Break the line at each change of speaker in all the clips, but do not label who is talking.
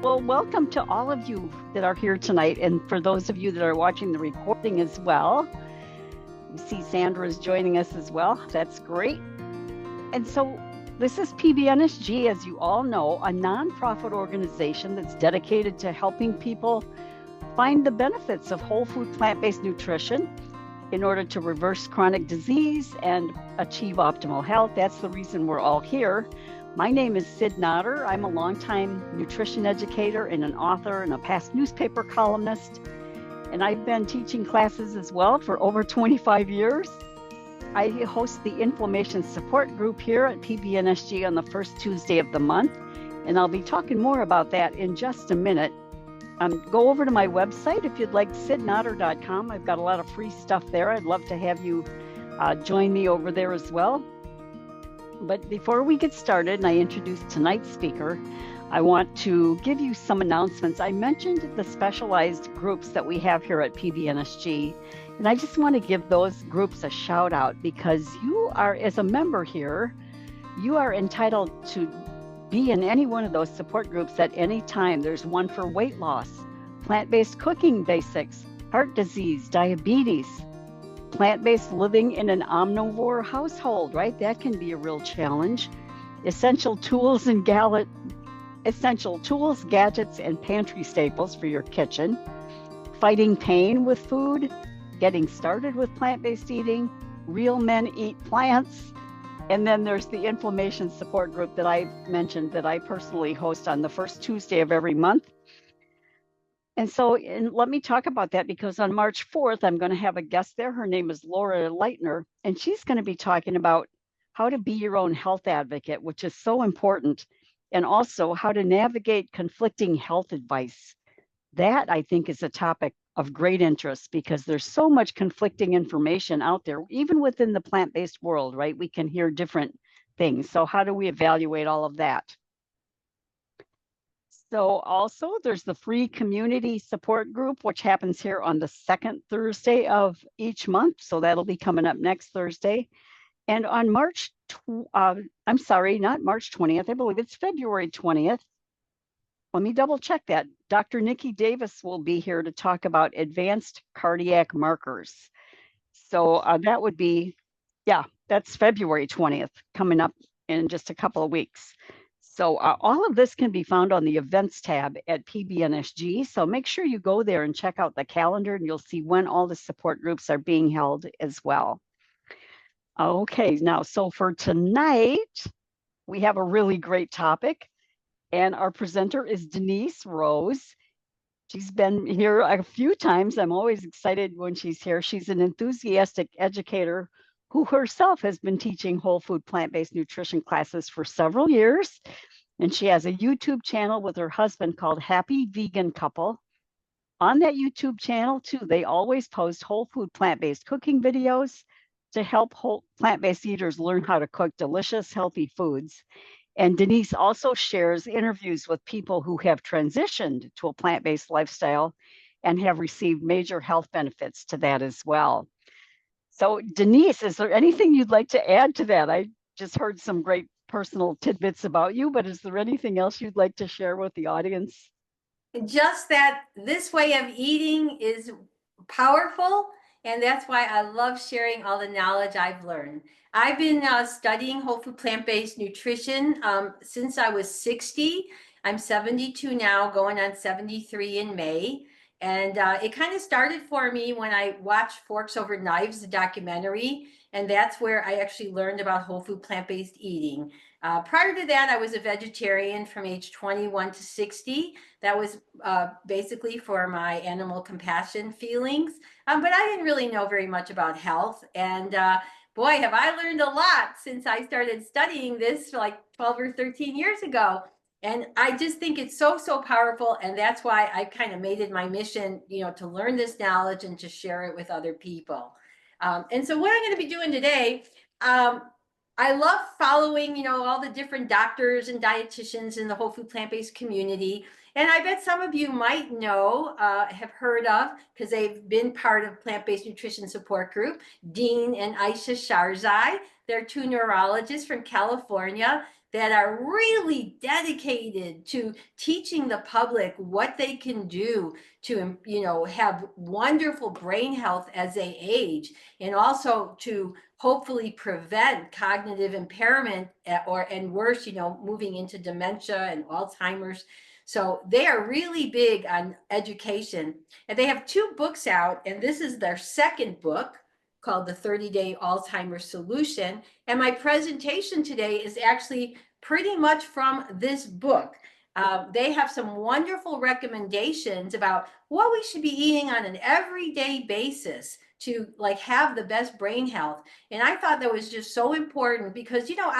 Well, welcome to all of you that are here tonight, and for those of you that are watching the recording as well. You see Sandra is joining us as well. That's great. And so this is PBNSG, as you all know, a nonprofit organization that's dedicated to helping people find the benefits of whole food plant-based nutrition in order to reverse chronic disease and achieve optimal health. That's the reason we're all here. My name is Sid Notter. I'm a longtime nutrition educator and an author and a past newspaper columnist. And I've been teaching classes as well for over 25 years. I host the Inflammation Support Group here at PBNSG on the first Tuesday of the month. And I'll be talking more about that in just a minute. Go over to my website if you'd like, sidnotter.com. I've got a lot of free stuff there. I'd love to have you join me over there as well. But before we get started and I introduce tonight's speaker, I want to give you some announcements. I mentioned the specialized groups that we have here at PBNSG, and I just want to give those groups a shout out because you are, as a member here, you are entitled to be in any one of those support groups at any time. There's one for weight loss, plant-based cooking basics, heart disease, diabetes, plant-based living in an omnivore household, right? That can be a real challenge. Essential tools, gadgets, and pantry staples for your kitchen. Fighting pain with food, getting started with plant-based eating, real men eat plants. And then there's the inflammation support group that I mentioned that I personally host on the first Tuesday of every month. And so let me talk about that because on March 4th, I'm going to have a guest there. Her name is Laura Leitner, and she's going to be talking about how to be your own health advocate, which is so important, and also how to navigate conflicting health advice. That, I think, is a topic of great interest because there's so much conflicting information out there, even within the plant-based world, right? We can hear different things. So how do we evaluate all of that? So also there's the free community support group, which happens here on the second Thursday of each month. So that'll be coming up next Thursday. And on I'm sorry, not March 20th, I believe it's February 20th. Let me double check that. Dr. Nikki Davis will be here to talk about advanced cardiac markers. So that would be, that's February 20th, coming up in just a couple of weeks. So all of this can be found on the events tab at PBNSG. So make sure you go there and check out the calendar and you'll see when all the support groups are being held as well. Okay, now, so for tonight, we have a really great topic. And our presenter is Denise Rose. She's been here a few times. I'm always excited when she's here. She's an enthusiastic educator who herself has been teaching whole food plant-based nutrition classes for several years. And she has a YouTube channel with her husband called Happy Vegan Couple. On that YouTube channel, too, they always post whole food plant-based cooking videos to help whole plant-based eaters learn how to cook delicious, healthy foods. And Denise also shares interviews with people who have transitioned to a plant-based lifestyle and have received major health benefits to that as well. So Denise, is there anything you'd like to add to that? I just heard some great personal tidbits about you, but is there anything else you'd like to share with the audience?
Just that this way of eating is powerful, and that's why I love sharing all the knowledge I've learned. I've been studying whole food plant-based nutrition since I was 60. I'm 72 now, going on 73 in May. And it kind of started for me when I watched Forks Over Knives, the documentary, and that's where I actually learned about whole food plant-based eating. Prior to that, I was a vegetarian from age 21 to 60. That was basically for my animal compassion feelings. But I didn't really know very much about health. And boy, have I learned a lot since I started studying this like 12 or 13 years ago. And I just think it's so, so powerful. And that's why I kind of made it my mission, to learn this knowledge and to share it with other people. And so what I'm going to be doing today, I love following, all the different doctors and dietitians in the whole food plant-based community. And I bet some of you might know, have heard of, because they've been part of Plant-Based Nutrition Support Group, Dean and Aisha Sharzai. They're two neurologists from California. that are really dedicated to teaching the public what they can do to, you know, have wonderful brain health as they age, and also to hopefully prevent cognitive impairment and worse, you know, moving into dementia and Alzheimer's. So they are really big on education, and they have 2 books out, and this is their second book called The 30-Day Alzheimer's Solution. And my presentation today is actually pretty much from this book. They have some wonderful recommendations about what we should be eating on an everyday basis to like have the best brain health. And I thought that was just so important because, you know,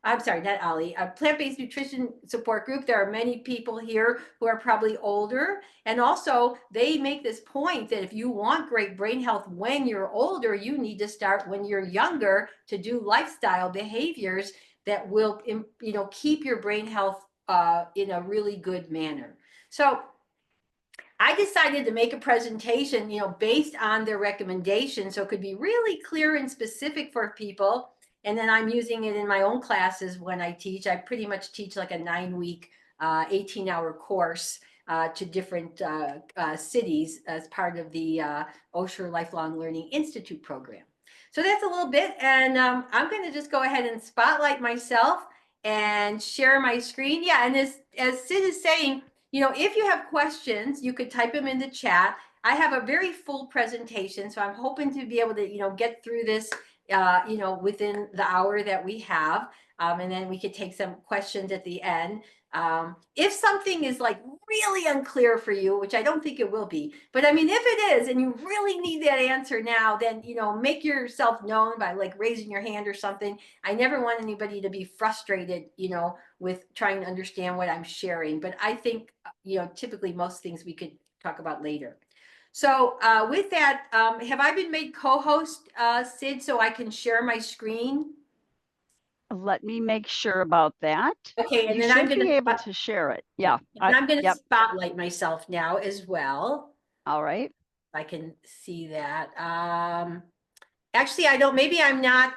I'm sorry, not Ali, a plant-based nutrition support group. There are many people here who are probably older. And also they make this point that if you want great brain health when you're older, you need to start when you're younger to do lifestyle behaviors that will, you know, keep your brain health in a really good manner. So I decided to make a presentation, you know, based on their recommendations, so it could be really clear and specific for people. And then I'm using it in my own classes when I teach. I pretty much teach like a 9-week, 18-hour course to different cities as part of the Osher Lifelong Learning Institute program. So that's a little bit, and I'm going to just go ahead and spotlight myself and share my screen. Yeah, and as Sid is saying, you know, if you have questions, you could type them in the chat. I have a very full presentation, so I'm hoping to be able to, you know, get through this, you know, within the hour that we have. And then we could take some questions at the end. If something is like really unclear for you, which I don't think it will be, but I mean, if it is, and you really need that answer now, then, you know, make yourself known by like raising your hand or something. I never want anybody to be frustrated, you know, with trying to understand what I'm sharing. But I think, you know, typically most things we could talk about later. So with that, have I been made co-host, Sid, so I can share my screen?
Let me make sure about that.
Okay, and
You
then I'm
should
going
be able to share it. Yeah.
and I'm going to
Yep.
spotlight myself now as well.
All right.
I can see that. Actually, I don't, maybe I'm not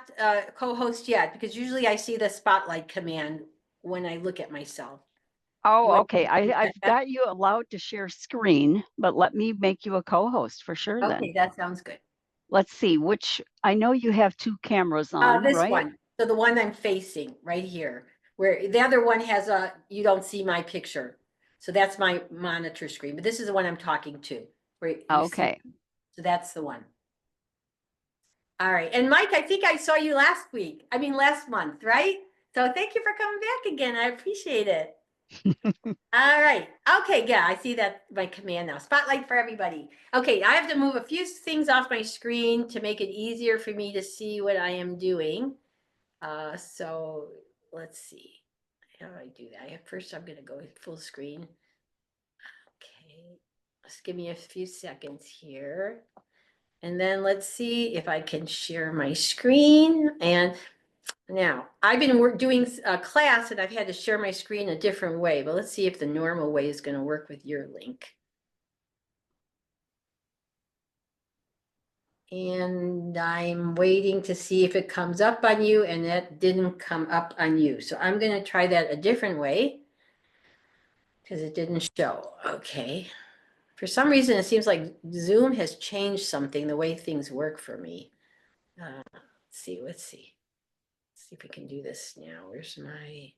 co-host yet, because usually I see the spotlight command when I look at myself.
Oh, okay. I've got you allowed to share screen, but let me make you a co-host for sure then.
Okay, that sounds good.
Let's see which, I know you have 2 cameras on,
This
right?
one, so the one I'm facing right here, where the other one has a, you don't see my picture. So that's my monitor screen, but this is the one I'm talking to. Where you
Okay.
see, so that's the one. All right, and Mike, I think I saw you last month, right? So thank you for coming back again. I appreciate it. All right. Okay, yeah, I see that my command now. Spotlight for everybody. Okay, I have to move a few things off my screen to make it easier for me to see what I am doing. So let's see. How do I do that? First, I'm going to go full screen. Okay, just give me a few seconds here. And then let's see if I can share my screen. And now I've been doing a class and I've had to share my screen a different way, but let's see if the normal way is going to work with your link. And I'm waiting to see if it comes up on you, and that didn't come up on you. So I'm going to try that a different way because it didn't show. Okay. For some reason, it seems like Zoom has changed something, the way things work for me. Let's see. Let's see if we can do this now. Where's my...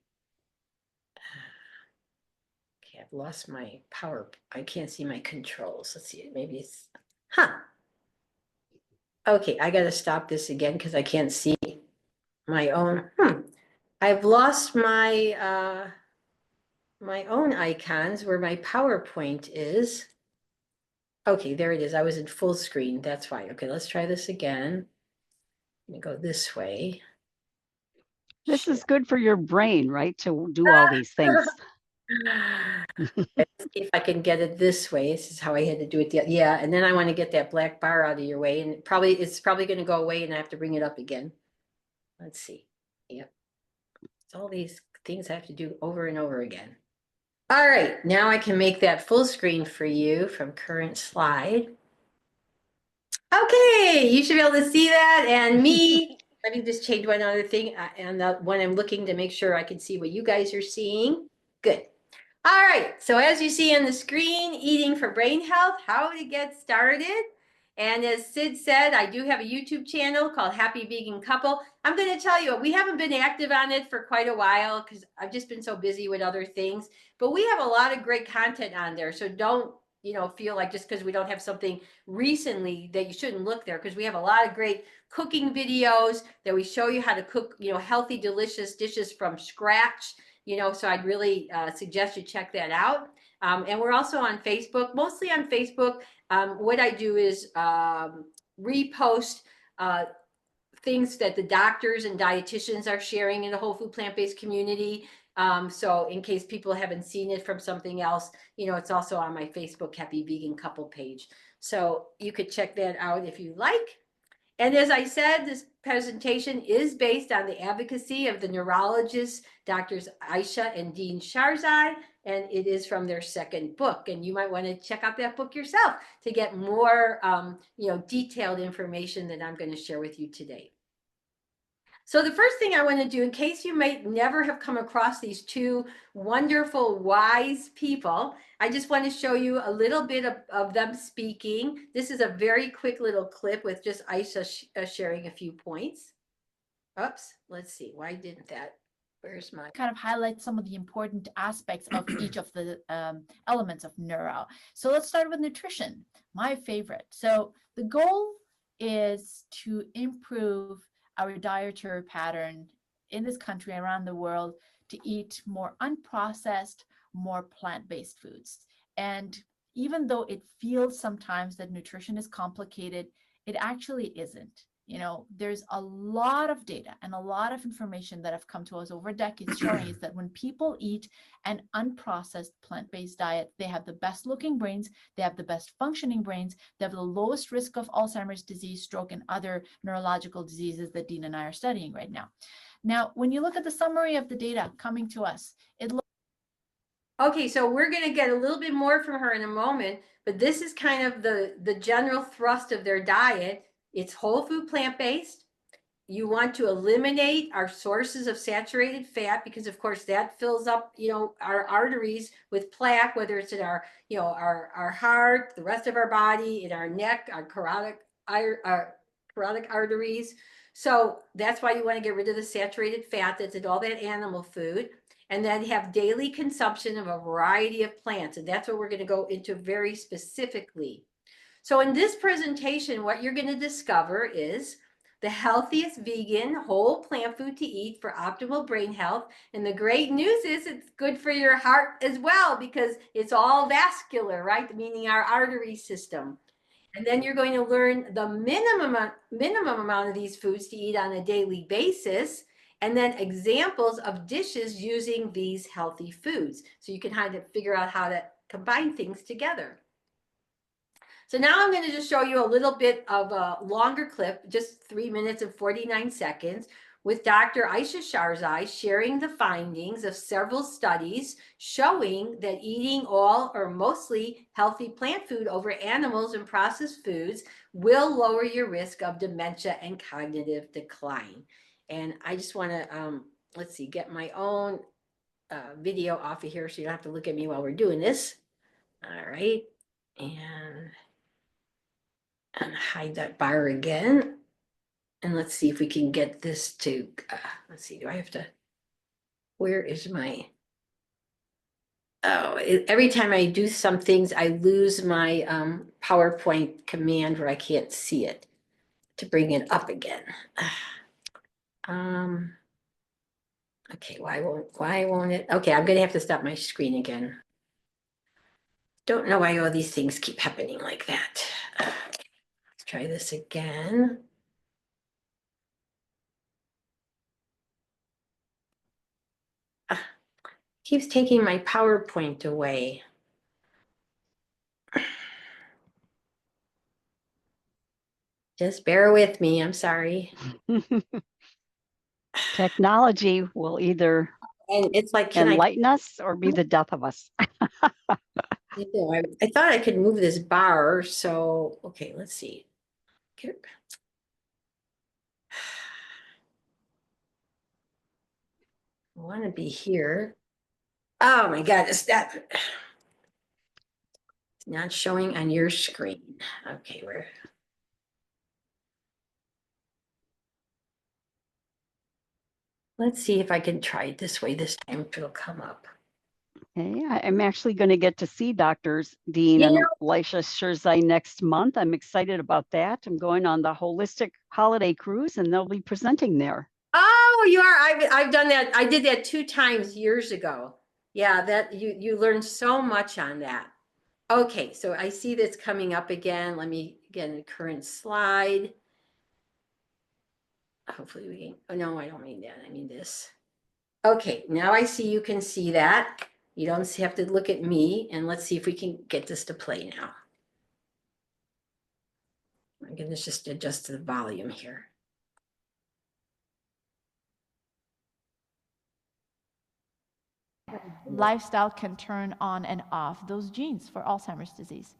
Okay, I've lost my power. I can't see my controls. Let's see. Maybe it's... Okay, I got to stop this again because I can't see my own. I've lost my my own icons where my PowerPoint is. Okay, there it is. I was in full screen. That's fine. Okay, let's try this again. Let me go this way.
This is good for your brain, right? To do all these things.
Let's see if I can get it this way. This is how I had to do it. Yeah, and then I want to get that black bar out of your way, and it's probably going to go away, and I have to bring it up again. Let's see. Yep. It's all these things I have to do over and over again. All right, now I can make that full screen for you from current slide. Okay, you should be able to see that, and me Let me just change one other thing, and when I'm looking to make sure I can see what you guys are seeing. Good. All right, so as you see on the screen, eating for brain health, how to get started. And as Sid said, I do have a YouTube channel called Happy Vegan Couple. I'm going to tell you, we haven't been active on it for quite a while because I've just been so busy with other things. But we have a lot of great content on there. So don't, feel like just because we don't have something recently that you shouldn't look there, because we have a lot of great cooking videos that we show you how to cook, healthy, delicious dishes from scratch. So I'd really suggest you check that out. And we're also on Facebook, mostly on Facebook. What I do is repost things that the doctors and dietitians are sharing in the whole food plant-based community. So in case people haven't seen it from something else, it's also on my Facebook Happy Vegan Couple page. So you could check that out if you like. And as I said, this presentation is based on the advocacy of the neurologists, Doctors Aisha and Dean Sharzai, and it is from their second book. And you might want to check out that book yourself to get more, detailed information that I'm going to share with you today. So the first thing I want to do, in case you may never have come across these two wonderful, wise people, I just want to show you a little bit of them speaking. This is a very quick little clip with just Aisha sharing a few points. Oops, let's see. Why didn't that? Where's my...
Kind of highlight some of the important aspects of each of the elements of neuro. So let's start with nutrition, my favorite. So the goal is to improve our dietary pattern in this country, around the world, to eat more unprocessed, more plant-based foods. And even though it feels sometimes that nutrition is complicated, it actually isn't. There's a lot of data and a lot of information that have come to us over decades showing is that when people eat an unprocessed plant-based diet, they have the best looking brains, they have the best functioning brains, they have the lowest risk of Alzheimer's disease, stroke, and other neurological diseases that Dean and I are studying right now. Now, when you look at the summary of the data coming to us, it looks...
Okay, so we're going to get a little bit more from her in a moment, but this is kind of the general thrust of their diet. It's whole food plant-based. You want to eliminate our sources of saturated fat because, of course, that fills up, our arteries with plaque, whether it's in our, our heart, the rest of our body, in our neck, our carotid arteries. So that's why you want to get rid of the saturated fat that's in all that animal food, and then have daily consumption of a variety of plants. And that's what we're going to go into very specifically. So in this presentation, what you're going to discover is the healthiest vegan whole plant food to eat for optimal brain health. And the great news is it's good for your heart as well because it's all vascular, right? Meaning our artery system. And then you're going to learn the minimum amount of these foods to eat on a daily basis, and then examples of dishes using these healthy foods. So you can kind of figure out how to combine things together. So now I'm going to just show you a little bit of a longer clip, just 3 minutes and 49 seconds, with Dr. Aisha Sharzai sharing the findings of several studies showing that eating all or mostly healthy plant food over animals and processed foods will lower your risk of dementia and cognitive decline. And I just want to, let's see, get my own video off of here so you don't have to look at me while we're doing this. All right. And hide that bar again. And let's see if we can get this to, let's see, do I have to, where is my, every time I do some things, I lose my PowerPoint command where I can't see it to bring it up again. Okay, why won't it? Okay, I'm gonna have to stop my screen again. Don't know why all these things keep happening like that. Let's try this again. Keeps taking my PowerPoint away. Just bear with me, I'm sorry.
Technology will either
And it's like,
enlighten us or be the death of us.
I thought I could move this bar, so, okay, let's see. want to be here. Oh my God, it's not showing on your screen. Okay, let's see if I can try it this way this time, if it'll come up.
Okay, I'm actually going to get to see Doctors Dean
You
and
know-
Elisha Shirzai next month. I'm excited about that. I'm going on the holistic holiday cruise and they'll be presenting there.
Oh, you are. I've done that. I did that 2 times years ago. Yeah, that you learned so much on that. Okay, so I see this coming up again. Let me get a current slide. Hopefully we can, oh no, I don't mean that. I mean this. Okay, now I see you can see that. You don't have to look at me, and let's see if we can get this to play now. I'm gonna just adjust the volume here.
Lifestyle can turn on and off those genes for Alzheimer's disease.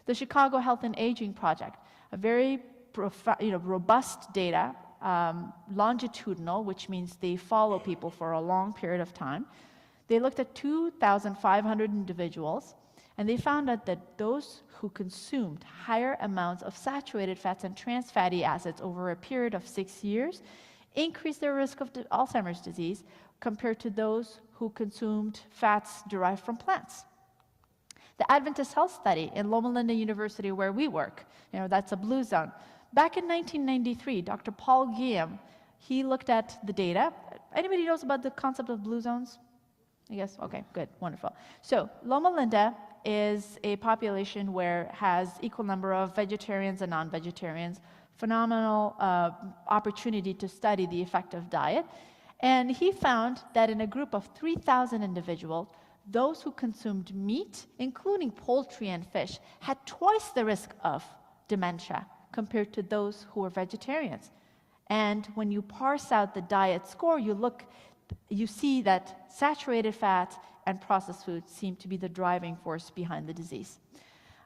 The Chicago Health and Aging Project, a very robust data, longitudinal, which means they follow people for a long period of time. They looked at 2,500 individuals, and they found out that those who consumed higher amounts of saturated fats and trans fatty acids over a period of 6 years increased their risk of Alzheimer's disease compared to those who consumed fats derived from plants. The Adventist Health Study in Loma Linda University, where we work, that's a blue zone. Back in 1993, Dr. Paul Guillaume, he looked at the data. Anybody knows about the concept of blue zones? I guess, okay, good, wonderful. So Loma Linda is a population where has equal number of vegetarians and non-vegetarians, phenomenal opportunity to study the effect of diet. And he found that in a group of 3,000 individuals, those who consumed meat, including poultry and fish, had twice the risk of dementia compared to those who were vegetarians. And when you parse out the diet score, you see that saturated fat and processed foods seem to be the driving force behind the disease.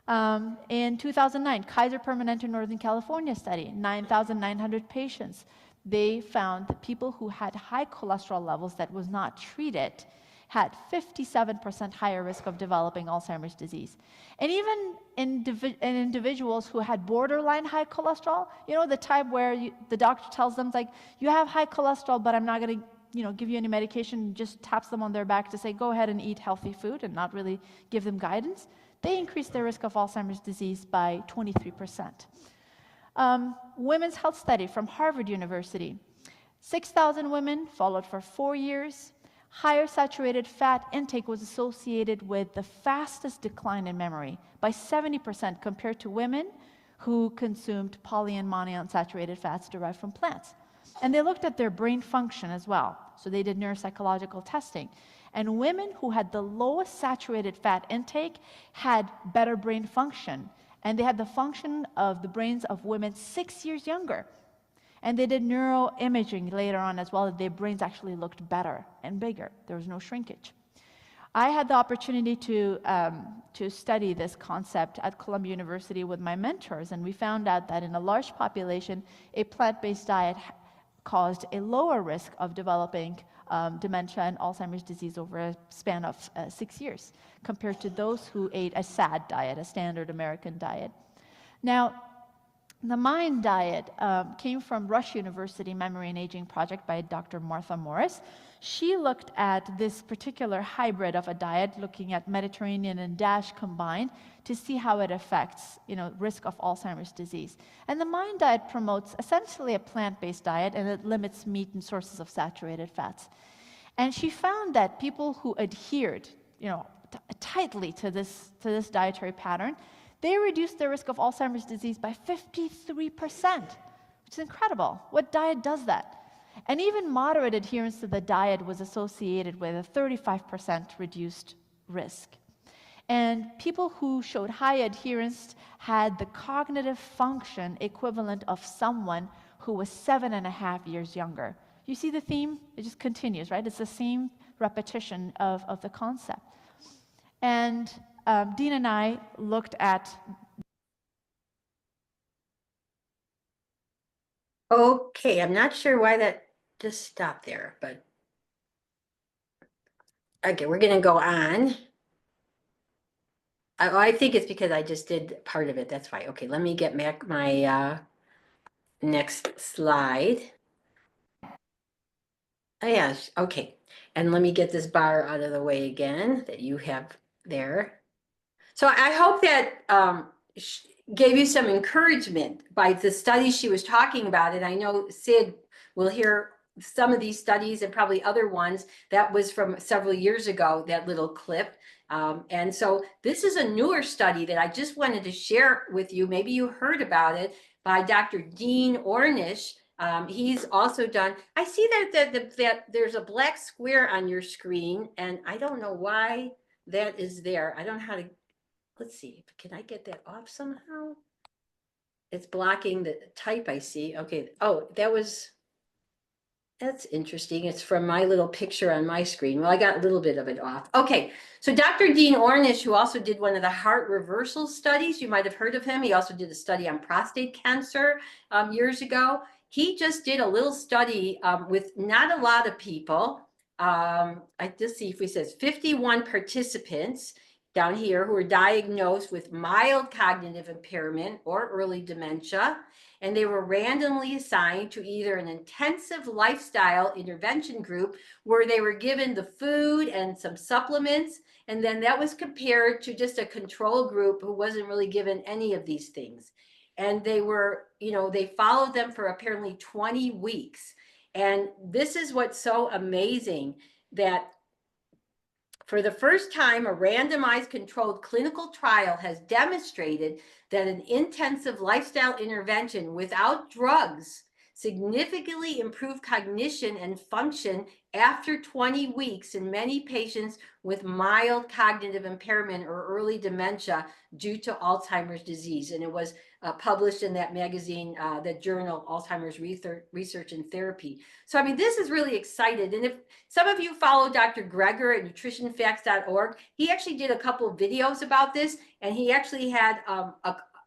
In 2009, Kaiser Permanente Northern California study, 9,900 patients. They found that people who had high cholesterol levels that was not treated had 57% higher risk of developing Alzheimer's disease. And even in individuals who had borderline high cholesterol, the type where the doctor tells them, like, you have high cholesterol, but I'm not going to give you any medication, just taps them on their back to say, go ahead and eat healthy food and not really give them guidance, they increase their risk of Alzheimer's disease by 23%. Women's health study from Harvard University. 6,000 women followed for 4 years. Higher saturated fat intake was associated with the fastest decline in memory by 70% compared to women who consumed poly and monounsaturated fats derived from plants. And they looked at their brain function as well. So they did neuropsychological testing. And women who had the lowest saturated fat intake had better brain function. And they had the function of the brains of women 6 years younger. And they did neuroimaging later on as well. Their brains actually looked better and bigger. There was no shrinkage. I had the opportunity to study this concept at Columbia University with my mentors, and we found out that in a large population, a plant-based diet caused a lower risk of developing dementia and Alzheimer's disease over a span of 6 years compared to those who ate a SAD diet, a standard American diet. Now, the MIND diet came from Rush University Memory and Aging Project by Dr. Martha Morris. She looked at this particular hybrid of a diet, looking at Mediterranean and DASH combined to see how it affects, risk of Alzheimer's disease. And the MIND diet promotes essentially a plant-based diet, and it limits meat and sources of saturated fats. And she found that people who adhered, tightly to this dietary pattern, they reduced their risk of Alzheimer's disease by 53%, which is incredible. What diet does that? And even moderate adherence to the diet was associated with a 35% reduced risk. And people who showed high adherence had the cognitive function equivalent of someone who was 7.5 years younger. You see the theme? It just continues, right? It's the same repetition of the concept. And Dean and I looked at.
Okay, I'm not sure why that just stopped there, but Okay, we're gonna go on. I think it's because I just did part of it. That's why. Okay, let me get back my next slide. Oh, yes, okay. And let me get this bar out of the way again that you have there. So I hope that gave you some encouragement by the studies she was talking about. And I know Sid will hear some of these studies and probably other ones. That was from several years ago, that little clip. And so this is a newer study that I just wanted to share with you. Maybe you heard about it, by Dr. Dean Ornish. He's also done, I see that there's a black square on your screen, and I don't know why that is there. I don't know how to, let's see, can I get that off somehow? It's blocking the type I see. Okay. Oh, that's interesting. It's from my little picture on my screen. Well, I got a little bit of it off. Okay, so Dr. Dean Ornish, who also did one of the heart reversal studies, you might have heard of him. He also did a study on prostate cancer years ago. He just did a little study with not a lot of people. I just see if he says 51 participants down here who were diagnosed with mild cognitive impairment or early dementia. And they were randomly assigned to either an intensive lifestyle intervention group where they were given the food and some supplements, and then that was compared to just a control group who wasn't really given any of these things. And they were, they followed them for apparently 20 weeks. And this is what's so amazing, that for the first time, a randomized controlled clinical trial has demonstrated that an intensive lifestyle intervention without drugs significantly improved cognition and function after 20 weeks in many patients with mild cognitive impairment or early dementia due to Alzheimer's disease. And it was published in that magazine, that journal, Alzheimer's Research and Therapy. So, I mean, this is really exciting. And if some of you follow Dr. Greger at nutritionfacts.org, he actually did a couple of videos about this, and he actually had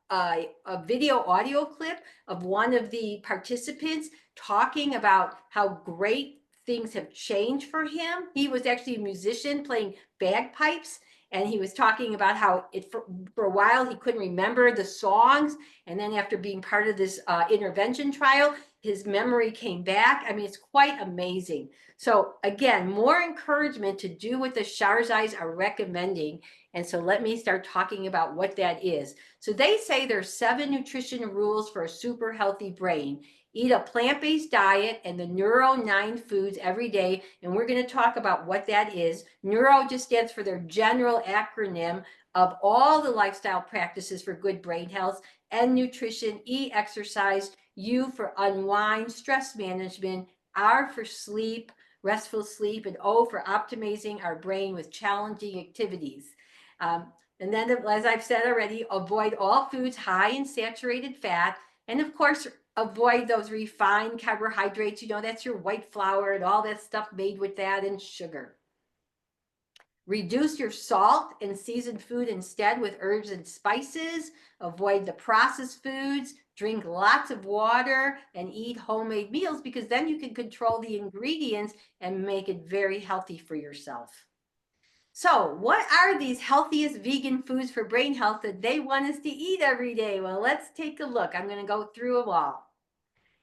a video audio clip of one of the participants talking about how great things have changed for him. He was actually a musician playing bagpipes, and he was talking about how for a while he couldn't remember the songs, and then after being part of this intervention trial, his memory came back. I mean, it's quite amazing. So again, more encouragement to do what the Sharzais are recommending. And so let me start talking about what that is. So they say there's 7 nutrition rules for a super healthy brain. Eat a plant-based diet and the NEURO 9 foods every day. And we're going to talk about what that is. NEURO just stands for their general acronym of all the lifestyle practices for good brain health: N, nutrition; E, exercise; U for unwind, stress management; R for sleep, restful sleep; and O for optimizing our brain with challenging activities. And then, as I've said already, avoid all foods high in saturated fat. And of course, avoid those refined carbohydrates. That's your white flour and all that stuff made with that, and sugar. Reduce your salt and seasoned food instead with herbs and spices. Avoid the processed foods. Drink lots of water and eat homemade meals, because then you can control the ingredients and make it very healthy for yourself. So what are these healthiest vegan foods for brain health that they want us to eat every day? Well, let's take a look. I'm going to go through them all.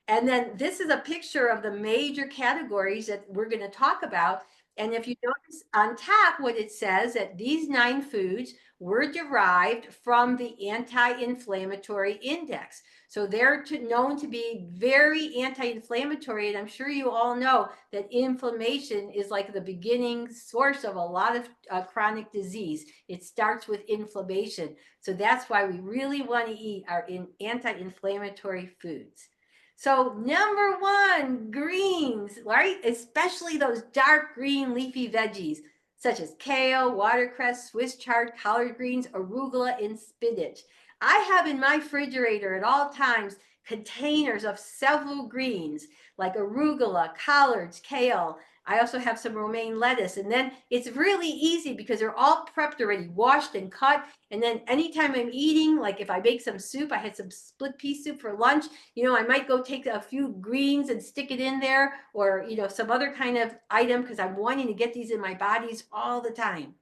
And then this is a picture of the major categories that we're going to talk about. And if you notice on top what it says, that these 9 foods were derived from the anti-inflammatory index. So they're known to be very anti-inflammatory. And I'm sure you all know that inflammation is like the beginning source of a lot of chronic disease. It starts with inflammation. So that's why we really want to eat our anti-inflammatory foods. So number 1, greens, right? Especially those dark green leafy veggies, such as kale, watercress, Swiss chard, collard greens, arugula, and spinach. I have in my refrigerator at all times containers of several greens like arugula, collards, kale, I also have some romaine lettuce. And then it's really easy because they're all prepped already, washed and cut. And then anytime I'm eating, like if I make some soup, I had some split pea soup for lunch, you know, I might go take a few greens and stick it in there, or, you know, some other kind of item, because I'm wanting to get these in my bodies all the time.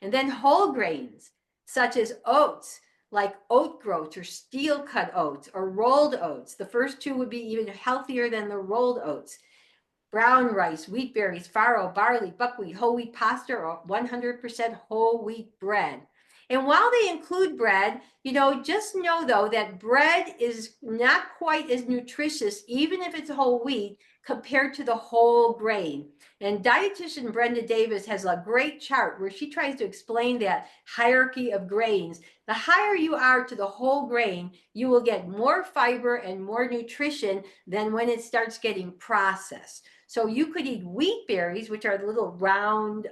And then whole grains, such as oats, like oat groats or steel cut oats or rolled oats. The first two would be even healthier than the rolled oats. Brown rice, wheat berries, farro, barley, buckwheat, whole wheat pasta, or 100% whole wheat bread. And while they include bread, you know, just know though that bread is not quite as nutritious, even if it's whole wheat, compared to the whole grain. And dietitian Brenda Davis has a great chart where she tries to explain that hierarchy of grains. The higher you are to the whole grain, you will get more fiber and more nutrition than when it starts getting processed. So you could eat wheat berries, which are the little round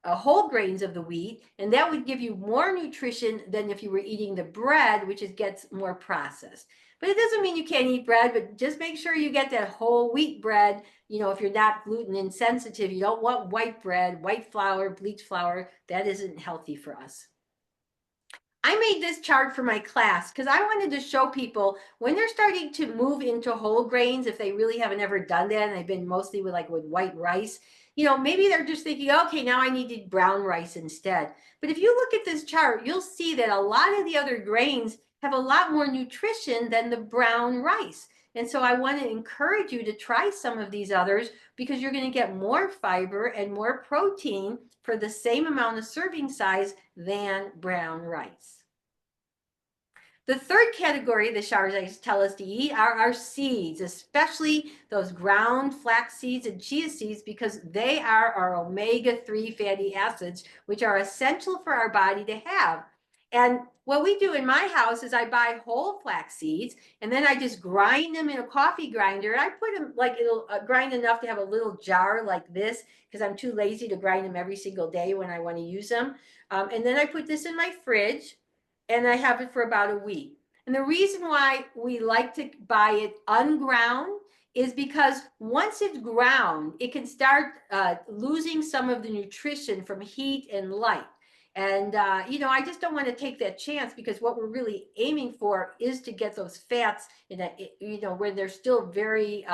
whole grains of the wheat, and that would give you more nutrition than if you were eating the bread, which gets more processed. But it doesn't mean you can't eat bread, but just make sure you get that whole wheat bread. You know, if you're not gluten insensitive, you don't want white bread, white flour, bleached flour. That isn't healthy for us. I made this chart for my class because I wanted to show people when they're starting to move into whole grains, if they really haven't ever done that and they've been mostly with white rice, you know, maybe they're just thinking, okay, now I need to eat brown rice instead. But if you look at this chart, you'll see that a lot of the other grains have a lot more nutrition than the brown rice. And so I want to encourage you to try some of these others because you're going to get more fiber and more protein for the same amount of serving size than brown rice. The third category the Sharjais tell us to eat are our seeds, especially those ground flax seeds and chia seeds, because they are our omega-3 fatty acids, which are essential for our body to have. And what we do in my house is I buy whole flax seeds, and then I just grind them in a coffee grinder. I put them like it'll grind enough to have a little jar like this, because I'm too lazy to grind them every single day when I want to use them. And then I put this in my fridge, and I have it for about a week. And the reason why we like to buy it unground is because once it's ground, it can start losing some of the nutrition from heat and light. And, you know, I just don't want to take that chance because what we're really aiming for is to get those fats in a, you know, when they're still very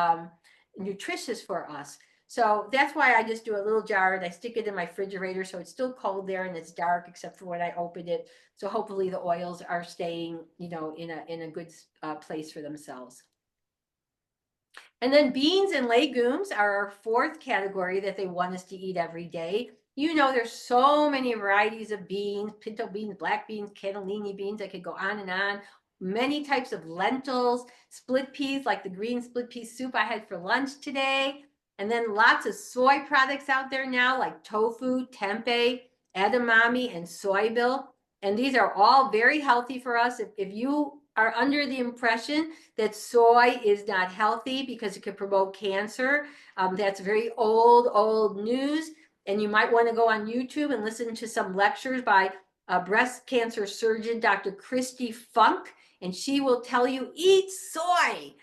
nutritious for us. So that's why I just do a little jar and I stick it in my refrigerator so it's still cold there and it's dark except for when I open it. So hopefully the oils are staying, you know, in a good place for themselves. And then beans and legumes are our fourth category that they want us to eat every day. You know, there's so many varieties of beans, pinto beans, black beans, cannellini beans. I could go on and on. Many types of lentils, split peas, like the green split pea soup I had for lunch today. And then lots of soy products out there now, like tofu, tempeh, edamame, and soybil. And these are all very healthy for us. If you are under the impression that soy is not healthy because it could promote cancer, that's very old news. And you might want to go on YouTube and listen to some lectures by breast cancer surgeon, Dr. Christy Funk, and she will tell you, eat soy,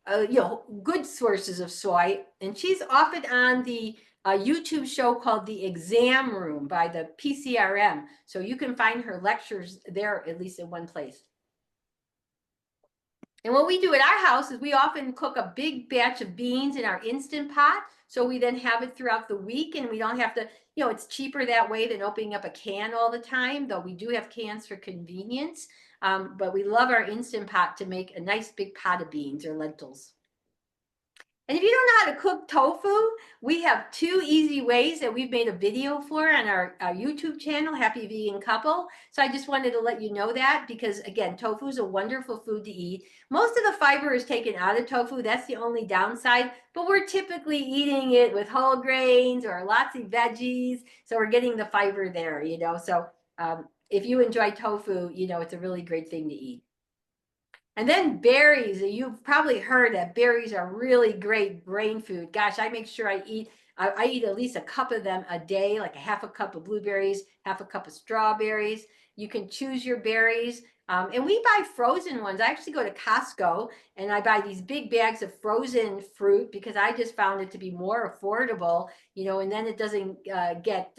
you know, good sources of soy. And she's often on the YouTube show called The Exam Room by the PCRM. So you can find her lectures there, at least in one place. And what we do at our house is we often cook a big batch of beans in our Instant Pot. So we then have it throughout the week and we don't have to, you know, it's cheaper that way than opening up a can all the time, though we do have cans for convenience. But we love our Instant Pot to make a nice big pot of beans or lentils. And if you don't know how to cook tofu, we have 2 easy ways that we've made a video for on our YouTube channel, Happy Vegan Couple. So I just wanted to let you know that because, again, tofu is a wonderful food to eat. Most of the fiber is taken out of tofu. That's the only downside. But we're typically eating it with whole grains or lots of veggies. So we're getting the fiber there, you know. So if you enjoy tofu, you know, it's a really great thing to eat. And then berries, you've probably heard that berries are really great brain food. Gosh, I make sure I eat at least a cup of them a day, like a half a cup of blueberries, half a cup of strawberries. You can choose your berries. And we buy frozen ones. I actually go to Costco and I buy these big bags of frozen fruit because I just found it to be more affordable, and then it doesn't get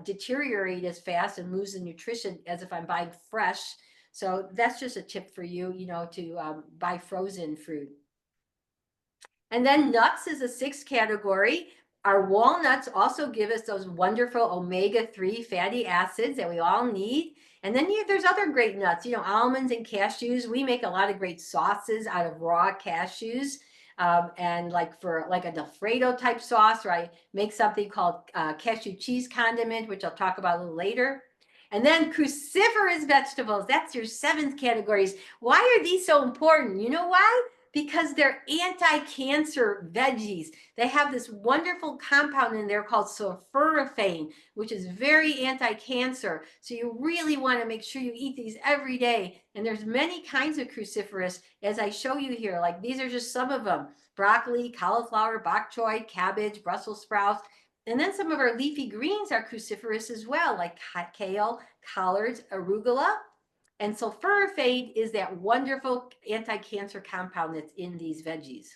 deteriorate as fast and lose the nutrition as if I'm buying fresh. So that's just a tip for you, to buy frozen fruit. And then nuts is a sixth category. Our walnuts also give us those wonderful omega-3 fatty acids that we all need. And then there's other great nuts, almonds and cashews. We make a lot of great sauces out of raw cashews. And for an Alfredo type sauce, or I make something called cashew cheese condiment, which I'll talk about a little later. And then cruciferous vegetables, that's your seventh categories. Why are these so important? You know why? Because they're anti-cancer veggies. They have this wonderful compound in there called sulforaphane, which is very anti-cancer. So you really want to make sure you eat these every day. And there's many kinds of cruciferous, as I show you here. Like these are just some of them: broccoli, cauliflower, bok choy, cabbage, Brussels sprouts. And then some of our leafy greens are cruciferous as well, like kale, collards, arugula. And sulforaphane is that wonderful anti-cancer compound that's in these veggies.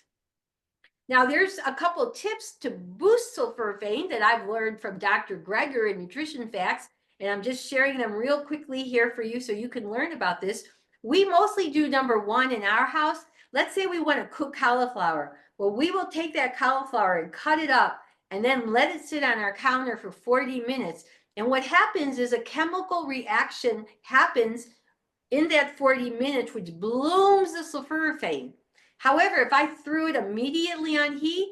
Now, there's a couple tips to boost sulforaphane that I've learned from Dr. Greger in Nutrition Facts, and I'm just sharing them real quickly here for you so you can learn about this. We mostly do number one in our house. Let's say we want to cook cauliflower. Well, we will take that cauliflower and cut it up and then let it sit on our counter for 40 minutes. And what happens is a chemical reaction happens in that 40 minutes, which blooms the sulforaphane. However, if I threw it immediately on heat,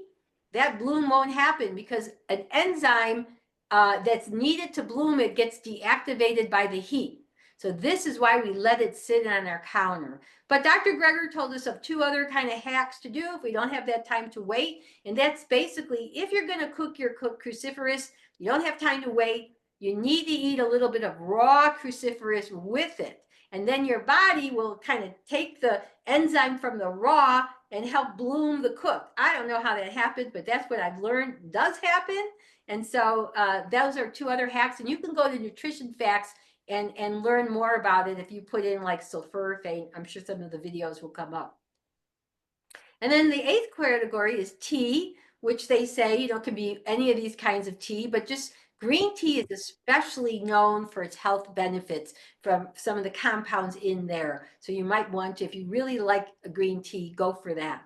that bloom won't happen because an enzyme that's needed to bloom it gets deactivated by the heat. So this is why we let it sit on our counter. But Dr. Greger told us of two other kind of hacks to do if we don't have that time to wait. And that's basically, if you're going to cook your cruciferous, you don't have time to wait, you need to eat a little bit of raw cruciferous with it. And then your body will kind of take the enzyme from the raw and help bloom the cooked. I don't know how that happens, but that's what I've learned does happen. And so those are two other hacks. And you can go to Nutrition Facts and learn more about it if you put in like sulforaphane. I'm sure some of the videos will come up. And then the eighth category is tea, which they say, can be any of these kinds of tea, but just green tea is especially known for its health benefits from some of the compounds in there. So you might want to, if you really like a green tea, go for that.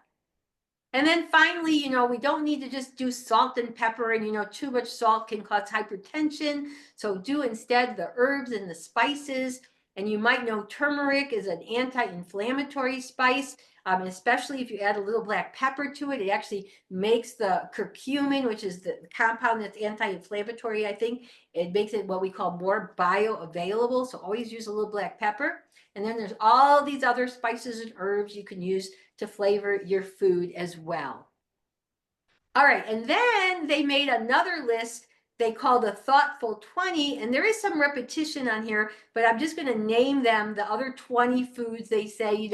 And then finally, we don't need to just do salt and pepper, and too much salt can cause hypertension. So do instead the herbs and the spices. And you might know turmeric is an anti-inflammatory spice. Especially if you add a little black pepper to it, it actually makes the curcumin, which is the compound that's anti-inflammatory, I think. It makes it what we call more bioavailable. So always use a little black pepper. And then there's all these other spices and herbs you can use to flavor your food as well. All right, and then they made another list they call the Thoughtful 20, and there is some repetition on here, but I'm just going to name them, the other 20 foods they say,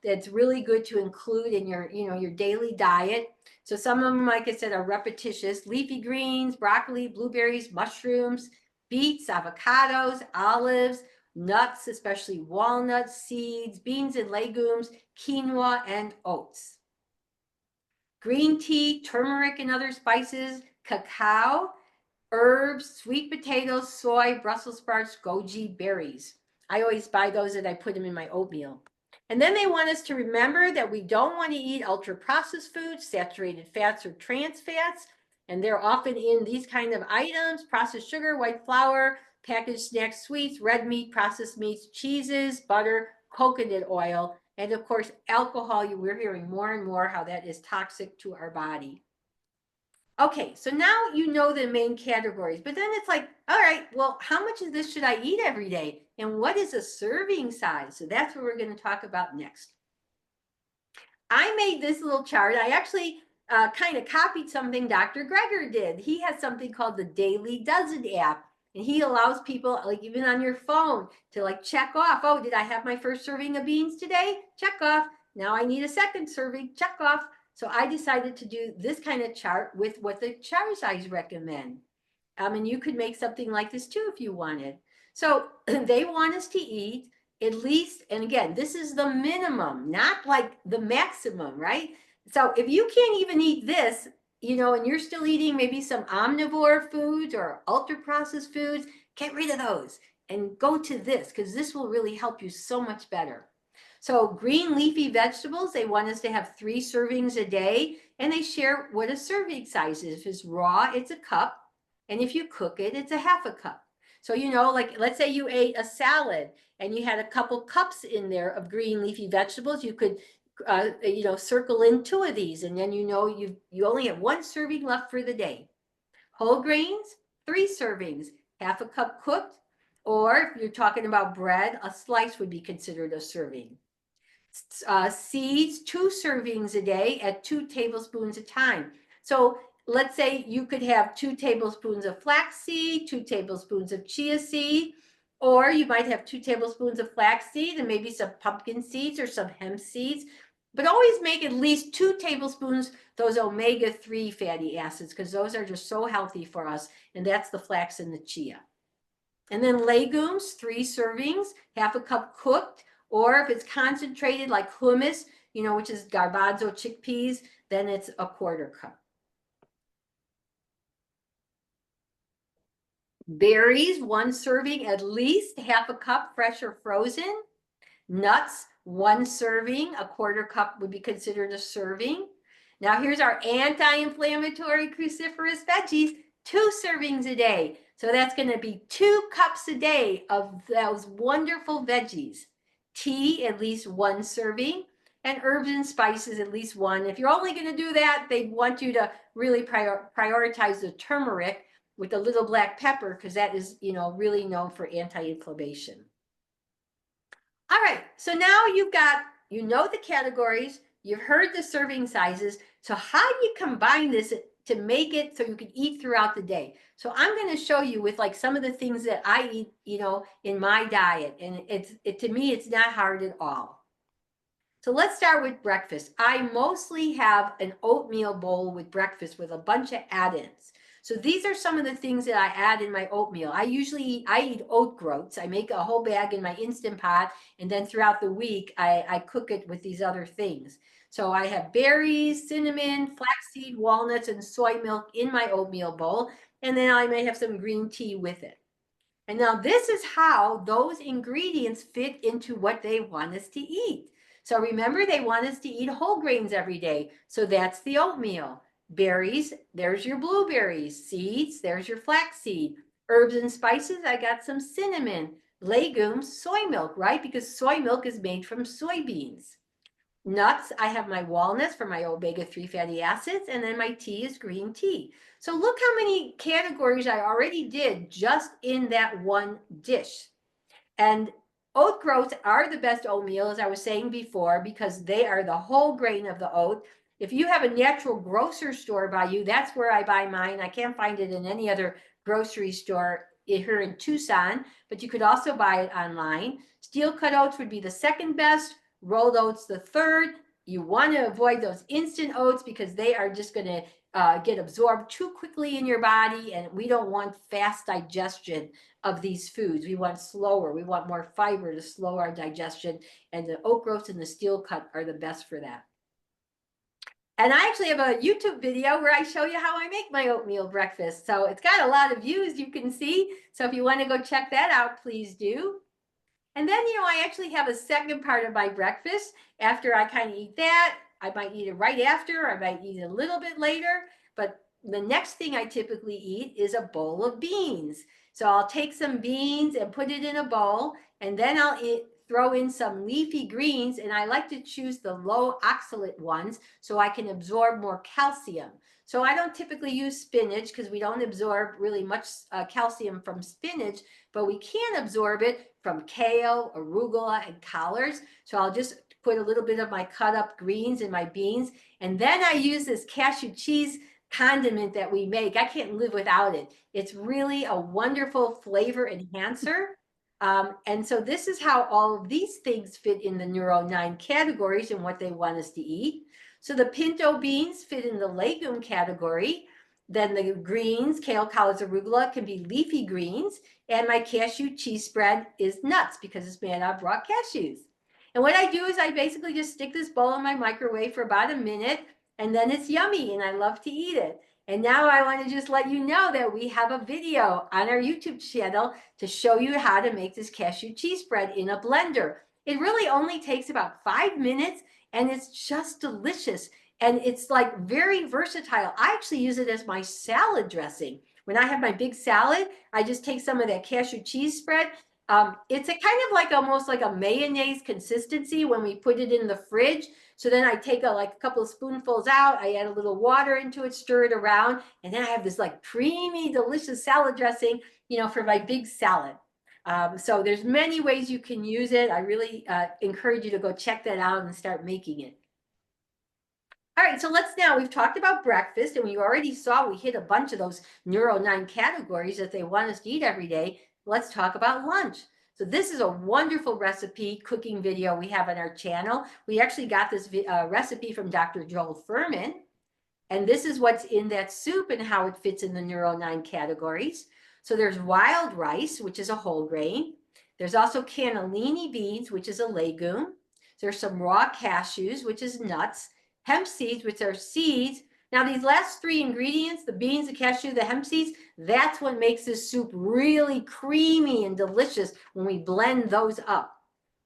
that's really good to include in your, your daily diet. So some of them, like I said, are repetitious: leafy greens, broccoli, blueberries, mushrooms, beets, avocados, olives, nuts, especially walnuts, seeds, beans and legumes, quinoa, and oats. Green tea, turmeric and other spices, cacao, herbs, sweet potatoes, soy, Brussels sprouts, goji berries. I always buy those and I put them in my oatmeal. And then they want us to remember that we don't want to eat ultra-processed foods, saturated fats, or trans fats. And they're often in these kind of items: processed sugar, white flour, packaged snacks, sweets, red meat, processed meats, cheeses, butter, coconut oil, and of course, alcohol. We're hearing more and more how that is toxic to our body. Okay, so now you know the main categories, but then it's like, all right, well, how much of this should I eat every day? And what is a serving size? So that's what we're going to talk about next. I made this little chart. I actually kind of copied something Dr. Greger did. He has something called the Daily Dozen app, and he allows people, like even on your phone, to like check off, oh, did I have my first serving of beans today? Check off. Now I need a second serving, check off. So I decided to do this kind of chart with what the chart size recommend. And you could make something like this too if you wanted. So they want us to eat at least, and again, this is the minimum, not like the maximum, right? So if you can't even eat this, you know, and you're still eating maybe some omnivore foods or ultra processed foods, get rid of those and go to this, because this will really help you so much better. So green leafy vegetables, they want us to have 3 servings a day, and they share what a serving size is. If it's raw, it's a cup, and if you cook it, it's a half a cup. So, you know, like let's say you ate a salad and you had a couple cups in there of green leafy vegetables, you could you know, circle in 2 of these, and then you know you only have 1 serving left for the day. Whole grains, 3 servings, half a cup cooked, or if you're talking about bread, a slice would be considered a serving. Seeds, 2 servings a day at 2 tablespoons a time. So let's say you could have 2 tablespoons of flaxseed, 2 tablespoons of chia seed, or you might have 2 tablespoons of flaxseed and maybe some pumpkin seeds or some hemp seeds. But always make at least 2 tablespoons those omega-3 fatty acids, because those are just so healthy for us, and that's the flax and the chia. And then legumes, 3 servings, half a cup cooked, or if it's concentrated like hummus, you know, which is garbanzo chickpeas, then it's a 1/4 cup. Berries, 1 serving, at least half a cup, fresh or frozen. Nuts, 1 serving, a 1/4 cup would be considered a serving. Now here's our anti-inflammatory cruciferous veggies, 2 servings a day. So that's going to be 2 cups a day of those wonderful veggies. Tea, at least 1 serving, and herbs and spices, at least 1. If you're only going to do that, they want you to really prioritize the turmeric with the little black pepper, because that is, you know, really known for anti-inflammation. All right, so now you've got, you know, the categories, you've heard the serving sizes. So how do you combine this to make it so you can eat throughout the day? So I'm going to show you with like some of the things that I eat, you know, in my diet. And to me, it's not hard at all. So let's start with breakfast. I mostly have an oatmeal bowl with breakfast with a bunch of add-ins. So these are some of the things that I add in my oatmeal. I eat oat groats. I make a whole bag in my Instant Pot, and then throughout the week, I cook it with these other things. So I have berries, cinnamon, flaxseed, walnuts, and soy milk in my oatmeal bowl, and then I may have some green tea with it. And now this is how those ingredients fit into what they want us to eat. So remember, they want us to eat whole grains every day. So that's the oatmeal. Berries, there's your blueberries. Seeds, there's your flaxseed. Herbs and spices, I got some cinnamon. Legumes, soy milk, right? Because soy milk is made from soybeans. Nuts, I have my walnuts for my omega-3 fatty acids, and then my tea is green tea. So look how many categories I already did just in that one dish. And oat groats are the best oatmeal, as I was saying before, because they are the whole grain of the oat. If you have a natural grocery store by you, that's where I buy mine. I can't find it in any other grocery store here in Tucson, but you could also buy it online. Steel cut oats would be the second best, rolled oats the third. You want to avoid those instant oats because they are just going to get absorbed too quickly in your body, and we don't want fast digestion of these foods. We want slower. We want more fiber to slow our digestion, and the oat groats and the steel cut are the best for that. And I actually have a YouTube video where I show you how I make my oatmeal breakfast. So it's got a lot of views, you can see. So if you want to go check that out, please do. And then, you know, I actually have a second part of my breakfast. After I kind of eat that, I might eat it right after, I might eat it a little bit later. But the next thing I typically eat is a bowl of beans. So I'll take some beans and put it in a bowl, and then I'll throw in some leafy greens, and I like to choose the low oxalate ones so I can absorb more calcium. So I don't typically use spinach because we don't absorb really much calcium from spinach, but we can absorb it from kale, arugula, and collards. So I'll just put a little bit of my cut up greens in my beans. And then I use this cashew cheese condiment that we make. I can't live without it. It's really a wonderful flavor enhancer. And so this is how all of these things fit in the Neuro 9 categories and what they want us to eat. So the pinto beans fit in the legume category. Then the greens, kale, collards, arugula, can be leafy greens. And my cashew cheese spread is nuts because it's made out of raw cashews. And what I do is I basically just stick this bowl in my microwave for about a minute, and then it's yummy and I love to eat it. And now I want to just let you know that we have a video on our YouTube channel to show you how to make this cashew cheese spread in a blender. It really only takes about 5 minutes and it's just delicious. And it's like very versatile. I actually use it as my salad dressing. When I have my big salad, I just take some of that cashew cheese spread. It's a kind of like almost like a mayonnaise consistency when we put it in the fridge. So then I take a couple of spoonfuls out, I add a little water into it, stir it around, and then I have this like creamy, delicious salad dressing, for my big salad. So there's many ways you can use it. I really encourage you to go check that out and start making it. All right, so we've talked about breakfast, and we already saw we hit a bunch of those Neuro 9 categories that they want us to eat every day. Let's talk about lunch. So this is a wonderful recipe cooking video we have on our channel. We actually got this recipe from Dr. Joel Fuhrman, and this is what's in that soup and how it fits in the Neuro 9 categories. So there's wild rice, which is a whole grain. There's also cannellini beans, which is a legume. There's some raw cashews, which is nuts. Hemp seeds, which are seeds. Now these last 3 ingredients, the beans, the cashew, the hemp seeds, that's what makes this soup really creamy and delicious when we blend those up.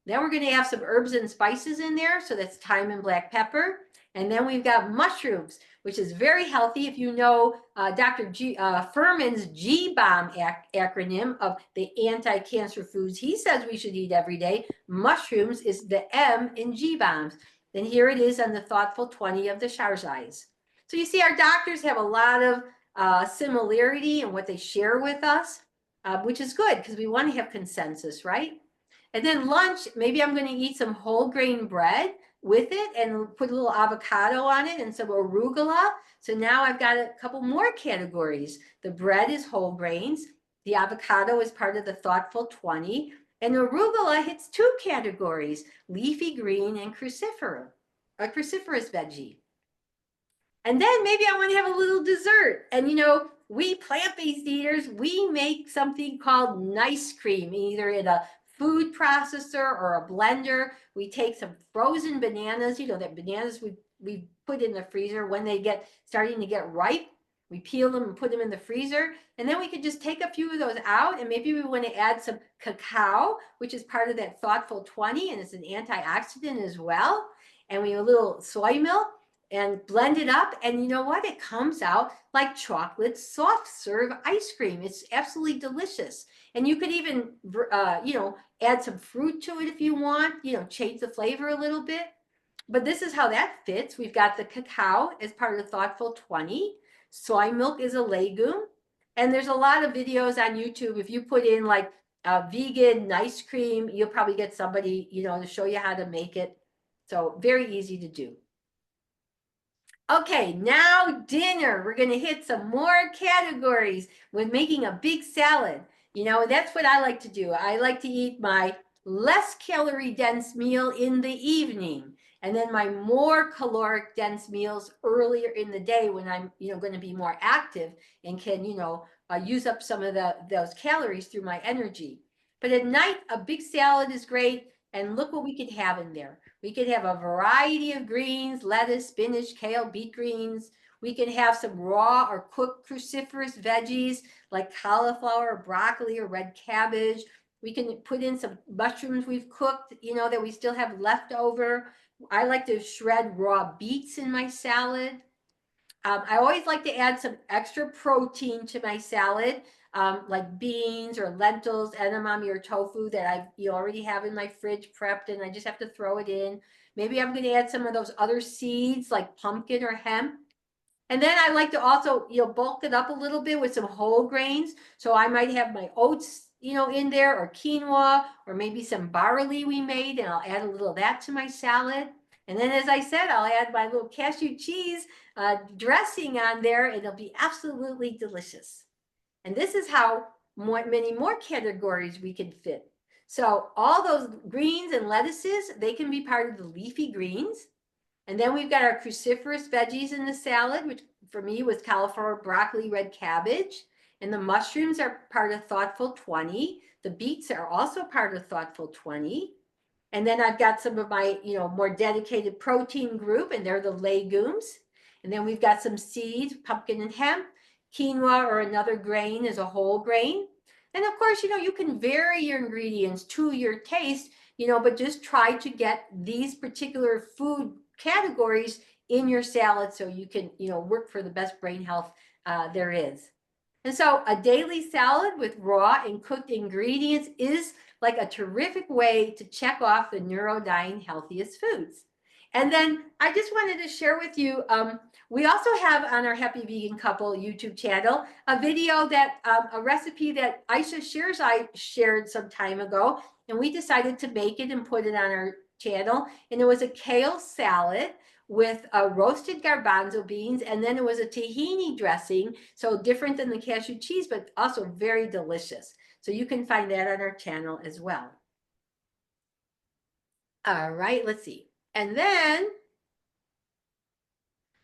Then we're going to have some herbs and spices in there. So that's thyme and black pepper. And then we've got mushrooms, which is very healthy. If you know Dr. Fuhrman's G-BOMB acronym of the anti-cancer foods he says we should eat every day, mushrooms is the M in G-BOMBs. Then here it is on the Thoughtful 20 of the Sharzais. So you see our doctors have a lot of similarity in what they share with us, which is good because we want to have consensus, right? And then lunch, maybe I'm going to eat some whole grain bread with it and put a little avocado on it and some arugula. So now I've got a couple more categories. The bread is whole grains. The avocado is part of the Thoughtful 20. And arugula hits 2 categories, leafy green and cruciferous, a cruciferous veggie. And then maybe I want to have a little dessert. And we plant-based eaters, we make something called nice cream, either in a food processor or a blender. We take some frozen bananas, that bananas we put in the freezer when they starting to get ripe. We peel them and put them in the freezer. And then we could just take a few of those out. And maybe we want to add some cacao, which is part of that Thoughtful 20. And it's an antioxidant as well. And we have a little soy milk and blend it up. And you know what? It comes out like chocolate soft serve ice cream. It's absolutely delicious. And you could even, add some fruit to it if you want, change the flavor a little bit. But this is how that fits. We've got the cacao as part of the Thoughtful 20. Soy milk is a legume. And there's a lot of videos on YouTube. If you put in like vegan ice cream, you'll probably get somebody, to show you how to make it. So very easy to do. Okay, now dinner. We're going to hit some more categories with making a big salad. That's what I like to do. I like to eat my less calorie dense meal in the evening, and then my more caloric dense meals earlier in the day when I'm, going to be more active and can, use up some of those calories through my energy. But at night, a big salad is great. And look what we could have in there. We could have a variety of greens, lettuce, spinach, kale, beet greens. We can have some raw or cooked cruciferous veggies like cauliflower, broccoli, or red cabbage. We can put in some mushrooms we've cooked, that we still have left over. I like to shred raw beets in my salad. I always like to add some extra protein to my salad, like beans or lentils, edamame or tofu that I already have in my fridge prepped, and I just have to throw it in. Maybe I'm going to add some of those other seeds like pumpkin or hemp. And then I like to also, bulk it up a little bit with some whole grains. So I might have my oats, in there, or quinoa, or maybe some barley we made, and I'll add a little of that to my salad. And then, as I said, I'll add my little cashew cheese dressing on there, and it'll be absolutely delicious. And this is how many more categories we can fit. So all those greens and lettuces, they can be part of the leafy greens. And then we've got our cruciferous veggies in the salad, which for me was cauliflower, broccoli, red cabbage. And the mushrooms are part of Thoughtful 20. The beets are also part of Thoughtful 20. And then I've got some of my, more dedicated protein group, and they're the legumes. And then we've got some seeds, pumpkin and hemp. Quinoa or another grain is a whole grain. And of course, you can vary your ingredients to your taste, but just try to get these particular food categories in your salad so you can, work for the best brain health there is. And so a daily salad with raw and cooked ingredients is like a terrific way to check off the NeuroDying healthiest foods. And then I just wanted to share with you, we also have on our Happy Vegan Couple YouTube channel, a video that, a recipe that Aisha shares, I shared some time ago, and we decided to make it and put it on our channel. And it was a kale salad with roasted garbanzo beans, and then it was a tahini dressing, so different than the cashew cheese, but also very delicious. So you can find that on our channel as well. All right, let's see. And then,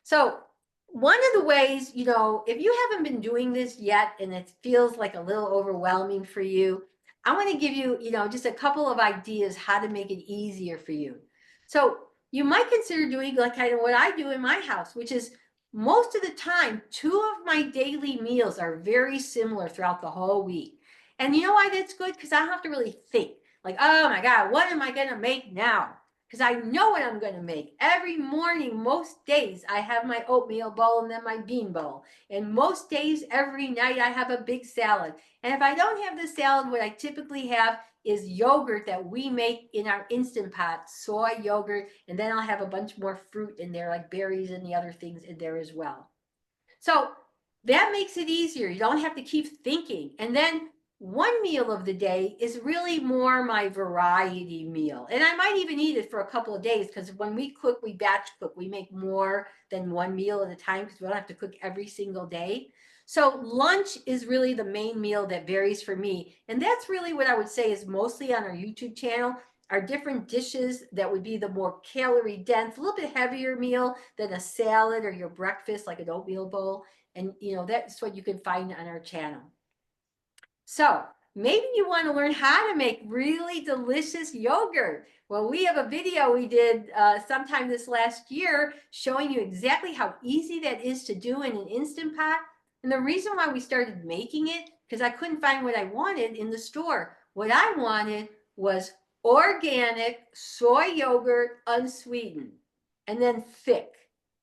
so one of the ways, if you haven't been doing this yet and it feels like a little overwhelming for you, I want to give you, just a couple of ideas how to make it easier for you. So you might consider doing like kind of what I do in my house, which is most of the time, 2 of my daily meals are very similar throughout the whole week. And you know why that's good? Because I don't have to really think like, oh my God, what am I going to make now? Because I know what I'm going to make. Every morning, most days, I have my oatmeal bowl and then my bean bowl. And most days, every night, I have a big salad. And if I don't have the salad, what I typically have is yogurt that we make in our Instant Pot, soy yogurt, and then I'll have a bunch more fruit in there, like berries and the other things in there as well. So that makes it easier. You don't have to keep thinking. And then one meal of the day is really more my variety meal. And I might even eat it for a couple of days because when we cook, we batch cook. We make more than one meal at a time because we don't have to cook every single day. So lunch is really the main meal that varies for me. And that's really what I would say is mostly on our YouTube channel are different dishes that would be the more calorie dense, a little bit heavier meal than a salad or your breakfast, like an oatmeal bowl. And that's what you can find on our channel. So maybe you want to learn how to make really delicious yogurt. Well, we have a video we did sometime this last year showing you exactly how easy that is to do in an Instant Pot. And the reason why we started making it, because I couldn't find what I wanted in the store. What I wanted was organic soy yogurt, unsweetened, and then thick,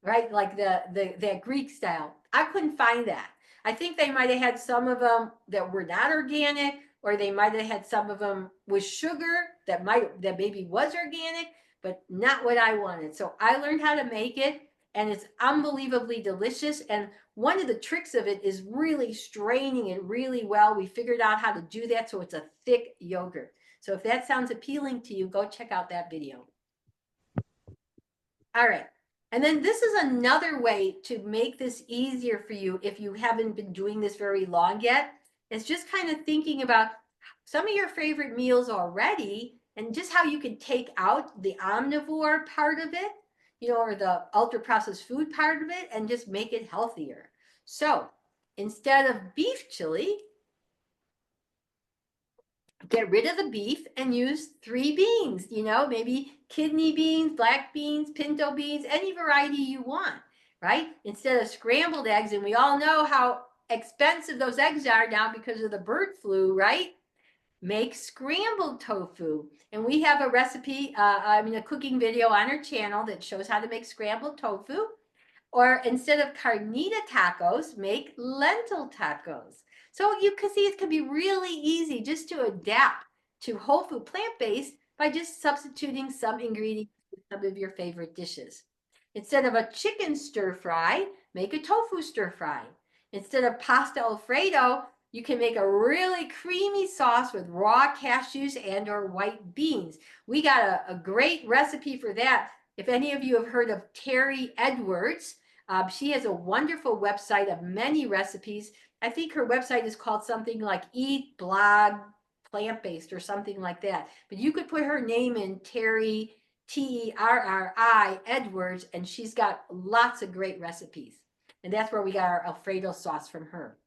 right? Like that Greek style. I couldn't find that. I think they might have had some of them that were not organic, or they might have had some of them with sugar that maybe was organic, but not what I wanted. So I learned how to make it, and it's unbelievably delicious. And one of the tricks of it is really straining it really well. We figured out how to do that so it's a thick yogurt. So if that sounds appealing to you, go check out that video. All right. And then this is another way to make this easier for you if you haven't been doing this very long yet. It's just kind of thinking about some of your favorite meals already and just how you can take out the omnivore part of it, or the ultra processed food part of it and just make it healthier. So instead of beef chili, get rid of the beef and use 3 beans, maybe kidney beans, black beans, pinto beans, any variety you want, right? Instead of scrambled eggs, and we all know how expensive those eggs are now because of the bird flu, right? Make scrambled tofu. And we have a recipe, a cooking video on our channel that shows how to make scrambled tofu. Or instead of carnita tacos, make lentil tacos. So you can see it can be really easy just to adapt to whole food plant-based by just substituting some ingredients with some of your favorite dishes. Instead of a chicken stir fry, make a tofu stir fry. Instead of pasta Alfredo, you can make a really creamy sauce with raw cashews and or white beans. We got a great recipe for that. If any of you have heard of Terry Edwards, she has a wonderful website of many recipes. I think her website is called something like Eat Blog Plant-Based or something like that. But you could put her name in, Terry, Terri Edwards, and she's got lots of great recipes. And that's where we got our Alfredo sauce from her.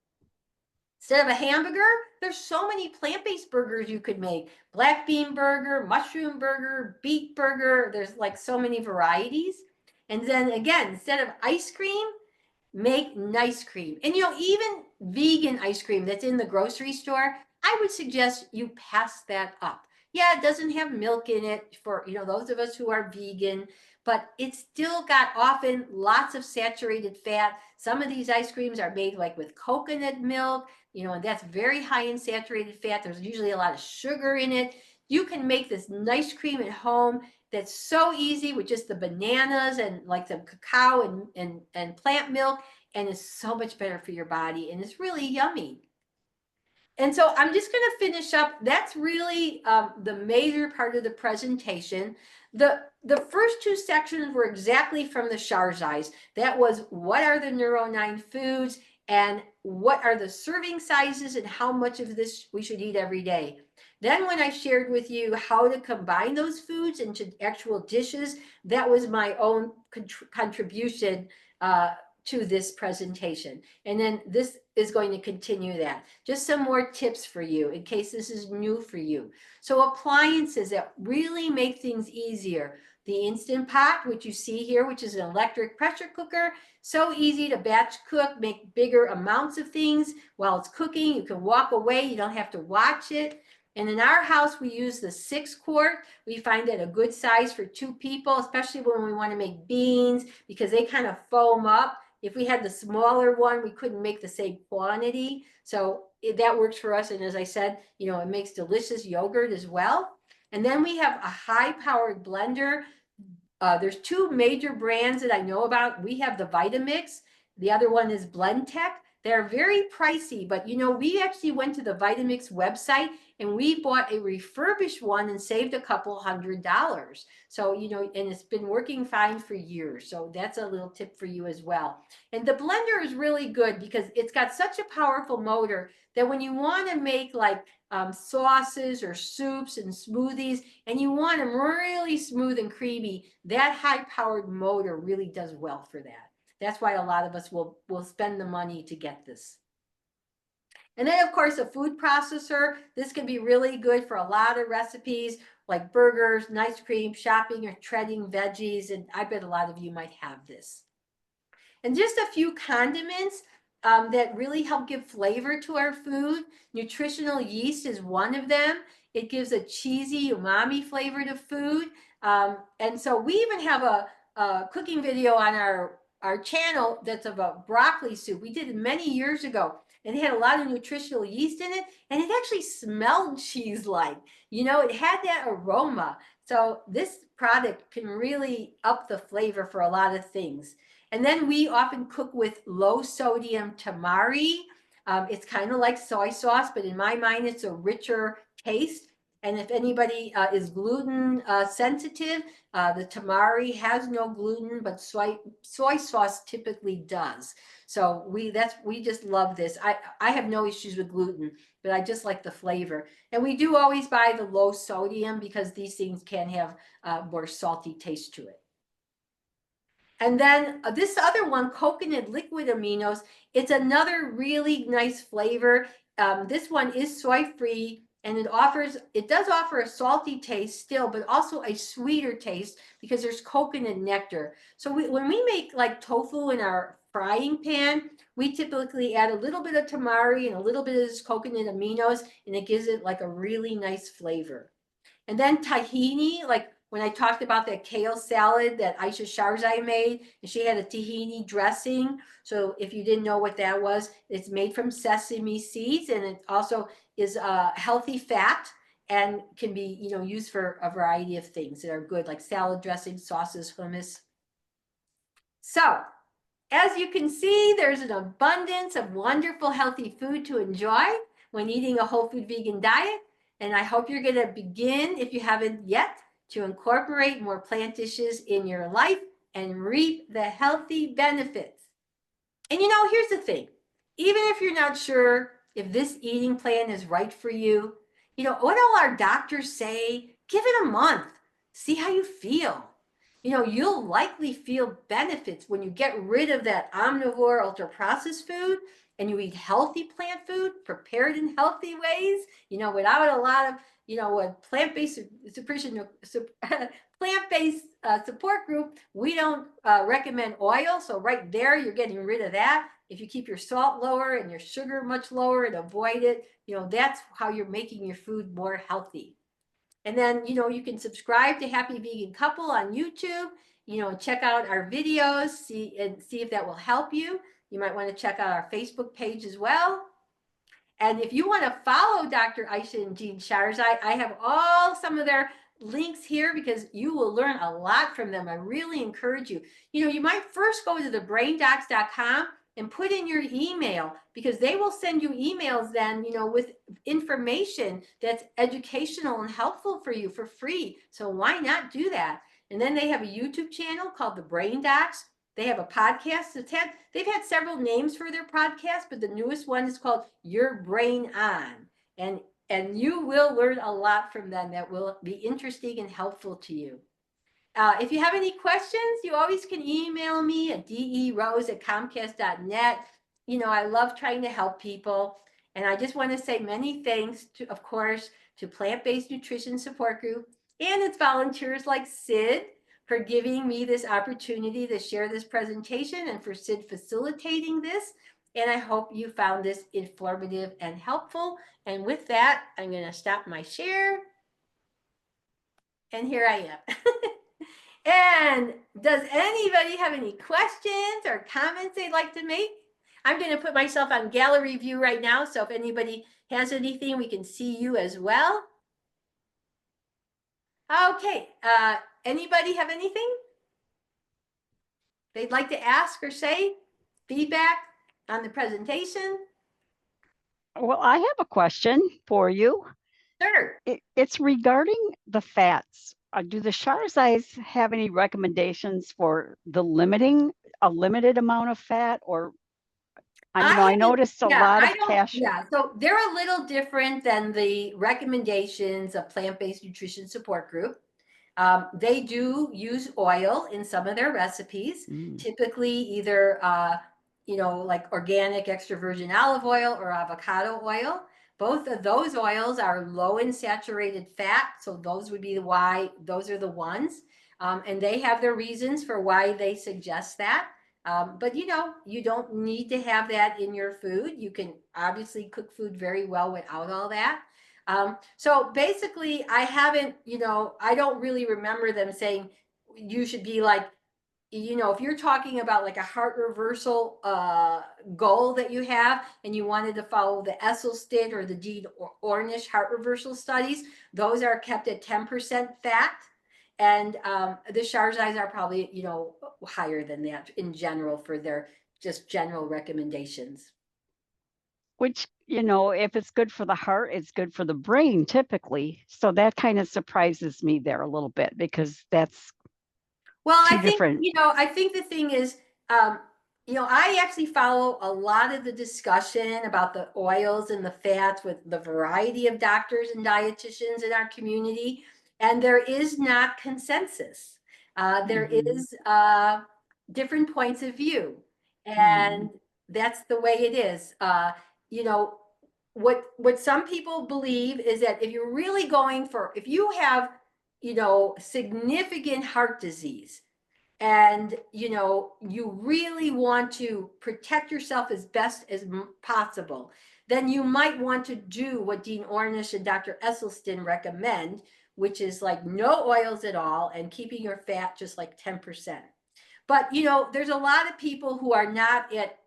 Instead of a hamburger, there's so many plant-based burgers you could make. Black bean burger, mushroom burger, beet burger. There's like so many varieties. And then again, instead of ice cream, make nice cream. And even vegan ice cream that's in the grocery store, I would suggest you pass that up. Yeah, it doesn't have milk in it for, those of us who are vegan, but it's still got often lots of saturated fat. Some of these ice creams are made like with coconut milk, and that's very high in saturated fat. There's usually a lot of sugar in it. You can make this nice cream at home that's so easy with just the bananas and like some cacao and plant milk, and it's so much better for your body, and it's really yummy. And so I'm just going to finish up. That's really the major part of the presentation. The first two sections were exactly from the Sharzais. That was, what are the Neuro 9 foods, and what are the serving sizes, and how much of this we should eat every day. Then when I shared with you how to combine those foods into actual dishes, that was my own contribution to this presentation. And then this is going to continue that. Just some more tips for you in case this is new for you. So appliances that really make things easier. The Instant Pot, which you see here, which is an electric pressure cooker. So easy to batch cook, make bigger amounts of things while it's cooking. You can walk away, you don't have to watch it. And in our house, we use the 6-quart. We find it a good size for 2 people, especially when we want to make beans, because they kind of foam up. If we had the smaller one, we couldn't make the same quantity. So that works for us. And as I said, it makes delicious yogurt as well. And then we have a high-powered blender. There's 2 major brands that I know about. We have the Vitamix. The other one is BlendTech. They're very pricey, but we actually went to the Vitamix website and we bought a refurbished one and saved a couple $100. So, and it's been working fine for years. So that's a little tip for you as well. And the blender is really good because it's got such a powerful motor that when you want to make like sauces or soups and smoothies, and you want them really smooth and creamy, that high-powered motor really does well for that. That's why a lot of us will spend the money to get this. And then, of course, a food processor. This can be really good for a lot of recipes like burgers, ice cream, shopping, or shredding veggies. And I bet a lot of you might have this. And just a few condiments that really help give flavor to our food. Nutritional yeast is one of them. It gives a cheesy, umami flavor to food. And so we even have a cooking video on our channel that's of a broccoli soup. We did it many years ago, and it had a lot of nutritional yeast in it, and it actually smelled cheese-like. It had that aroma. So this product can really up the flavor for a lot of things. And then we often cook with low sodium tamari. It's kind of like soy sauce, but in my mind, it's a richer taste. And if anybody is gluten sensitive, the tamari has no gluten, but soy sauce typically does. So we just love this. I have no issues with gluten, but I just like the flavor. And we do always buy the low sodium because these things can have more salty taste to it. And then this other one, coconut liquid aminos, it's another really nice flavor. This one is soy-free, and it does offer a salty taste still, but also a sweeter taste because there's coconut nectar. So when we make like tofu in our frying pan, we typically add a little bit of tamari and a little bit of this coconut aminos, and it gives it like a really nice flavor. And then tahini, like when I talked about that kale salad that Aisha Sharzai made, and she had a tahini dressing. So if you didn't know what that was, it's made from sesame seeds, and it also is a healthy fat and can be, used for a variety of things that are good, like salad dressing, sauces, hummus. So as you can see, there's an abundance of wonderful, healthy food to enjoy when eating a whole food vegan diet. And I hope you're going to begin, if you haven't yet, to incorporate more plant dishes in your life and reap the healthy benefits. And here's the thing. Even if you're not sure if this eating plan is right for you, what all our doctors say, give it a month. See how you feel. you'll likely feel benefits when you get rid of that omnivore, ultra processed food and you eat healthy plant food prepared in healthy ways, without a lot of, a plant-based plant-based support group, we don't recommend oil. So right there, you're getting rid of that. If you keep your salt lower and your sugar much lower and avoid it, that's how you're making your food more healthy. And then, you can subscribe to Happy Vegan Couple on YouTube, check out our videos, see if that will help you. You might want to check out our Facebook page as well. And if you want to follow Dr. Aisha and Jean Sharzai, I have some of their links here because you will learn a lot from them. I really encourage you. You might first go to thebraindocs.com and put in your email because they will send you emails then, with information that's educational and helpful for you for free. So why not do that? And then they have a YouTube channel called The Brain Docs. They have a podcast. They've had several names for their podcast, but the newest one is called Your Brain On. And you will learn a lot from them that will be interesting and helpful to you. If you have any questions, you always can email me at derose@comcast.net. I love trying to help people. And I just want to say many thanks to, of course, to Plant-Based Nutrition Support Group and its volunteers like Sid for giving me this opportunity to share this presentation and for Sid facilitating this. And I hope you found this informative and helpful. And with that, I'm going to stop my share. And here I am. And does anybody have any questions or comments they'd like to make? I'm going to put myself on gallery view right now. So if anybody has anything, we can see you as well. Okay. Anybody have anything they'd like to ask or say? Feedback on the presentation?
Well, I have a question for you.
Sure.
It's regarding the fats. Do the Sharzais have any recommendations for a limited amount of fat? Or I noticed a lot of cashew.
Yeah, so they're a little different than the recommendations of Plant-Based Nutrition Support Group. They do use oil in some of their recipes, typically either, like organic extra virgin olive oil or avocado oil. Both of those oils are low in saturated fat, so those would be why those are the ones. And they have their reasons for why they suggest that. But you don't need to have that in your food. You can obviously cook food very well without all that. So basically, I don't really remember them saying you should be like, if you're talking about like a heart reversal goal that you have and you wanted to follow the Esselstyn or the Jean Ornish heart reversal studies, those are kept at 10% fat. And the Sharzais are probably, higher than that in general for their just general recommendations.
Which, if it's good for the heart, it's good for the brain typically. So that kind of surprises me there a little bit because that's different.
I think the thing is, I actually follow a lot of the discussion about the oils and the fats with the variety of doctors and dietitians in our community. And there is not consensus. There is different points of view. And that's the way it is. What some people believe is that if you're really if you have, significant heart disease and, you really want to protect yourself as best as possible, then you might want to do what Dean Ornish and Dr. Esselstyn recommend, which is like no oils at all and keeping your fat just like 10%. But, there's a lot of people who are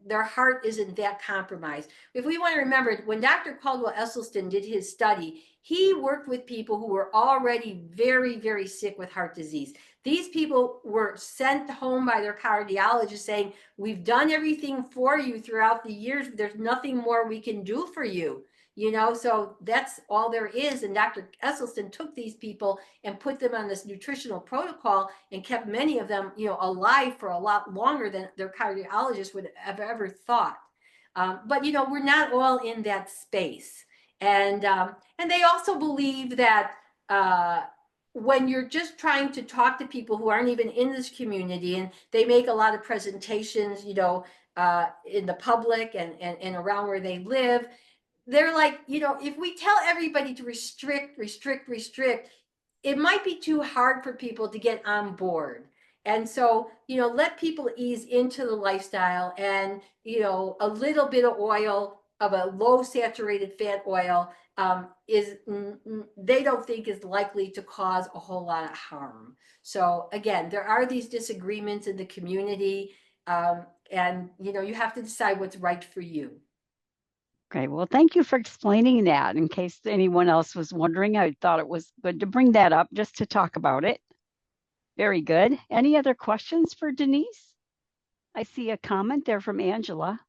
their heart isn't that compromised. If we want to remember, when Dr. Caldwell Esselstyn did his study, he worked with people who were already very, very sick with heart disease. These people were sent home by their cardiologist saying, we've done everything for you throughout the years. There's nothing more we can do for you. So that's all there is. And Dr. Esselstyn took these people and put them on this nutritional protocol and kept many of them, alive for a lot longer than their cardiologist would have ever thought. But, we're not all in that space. And they also believe that when you're just trying to talk to people who aren't even in this community, and they make a lot of presentations, you know, in the public and around where they live, they're like, you know, if we tell everybody to restrict, restrict, restrict, it might be too hard for people to get on board. And so, you know, let people ease into the lifestyle, and, you know, a little bit of oil, of a low saturated fat oil, they don't think is likely to cause a whole lot of harm. So again, there are these disagreements in the community, and, you know, you have to decide what's right for you.
Okay, well, thank you for explaining that. In case anyone else was wondering, I thought it was good to bring that up just to talk about it. Very good. Any other questions for Denise? I see a comment there from Angela.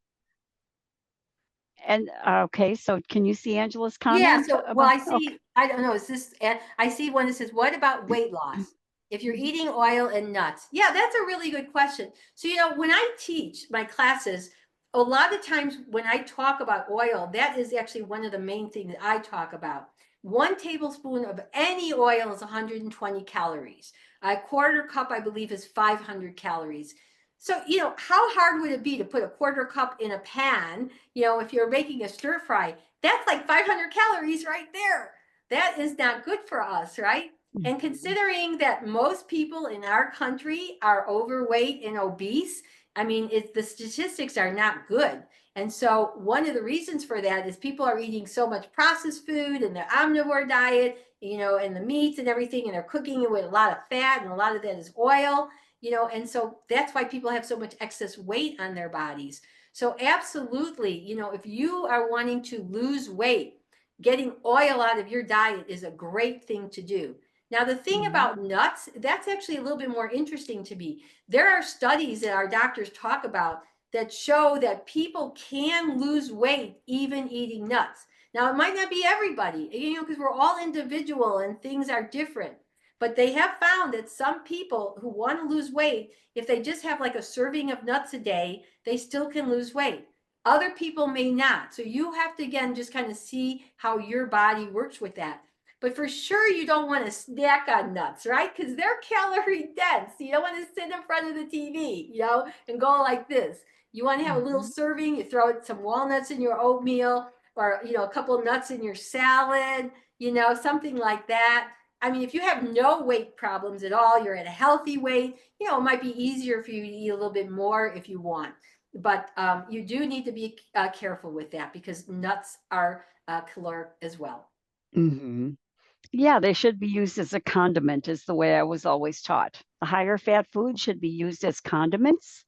And okay, so can you see Angela's comment?
Yeah, so, well, I
Okay.
see, I don't know, is this, I see one that says, what about weight loss? If you're eating oil and nuts? Yeah, that's a really good question. So, you know, when I teach my classes, a lot of times when I talk about oil, that is actually one of the main things that I talk about. 1 tablespoon of any oil is 120 calories. A quarter cup, I believe, is 500 calories. So, you know, how hard would it be to put a quarter cup in a pan? You know, if you're making a stir fry, that's like 500 calories right there. That is not good for us, right? And considering that most people in our country are overweight and obese, I mean, the statistics are not good. And so one of the reasons for that is people are eating so much processed food and their omnivore diet, you know, and the meats and everything, and they're cooking it with a lot of fat, and a lot of that is oil, you know, and so that's why people have so much excess weight on their bodies. So absolutely, you know, if you are wanting to lose weight, getting oil out of your diet is a great thing to do. Now, the thing about nuts, that's actually a little bit more interesting to me. There are studies that our doctors talk about that show that people can lose weight even eating nuts. Now, it might not be everybody, you know, because we're all individual and things are different. But they have found that some people who want to lose weight, if they just have like a serving of nuts a day, they still can lose weight. Other people may not. So you have to, again, just kind of see how your body works with that. But for sure, you don't want to snack on nuts, right? Because they're calorie dense. You don't want to sit in front of the TV, you know, and go like this. You want to have a little serving. You throw some walnuts in your oatmeal, or, you know, a couple of nuts in your salad, you know, something like that. I mean, if you have no weight problems at all, you're at a healthy weight, you know, it might be easier for you to eat a little bit more if you want. But you do need to be careful with that, because nuts are caloric as well.
Mm-hmm. Yeah, they should be used as a condiment, is the way I was always taught. The higher fat food should be used as condiments.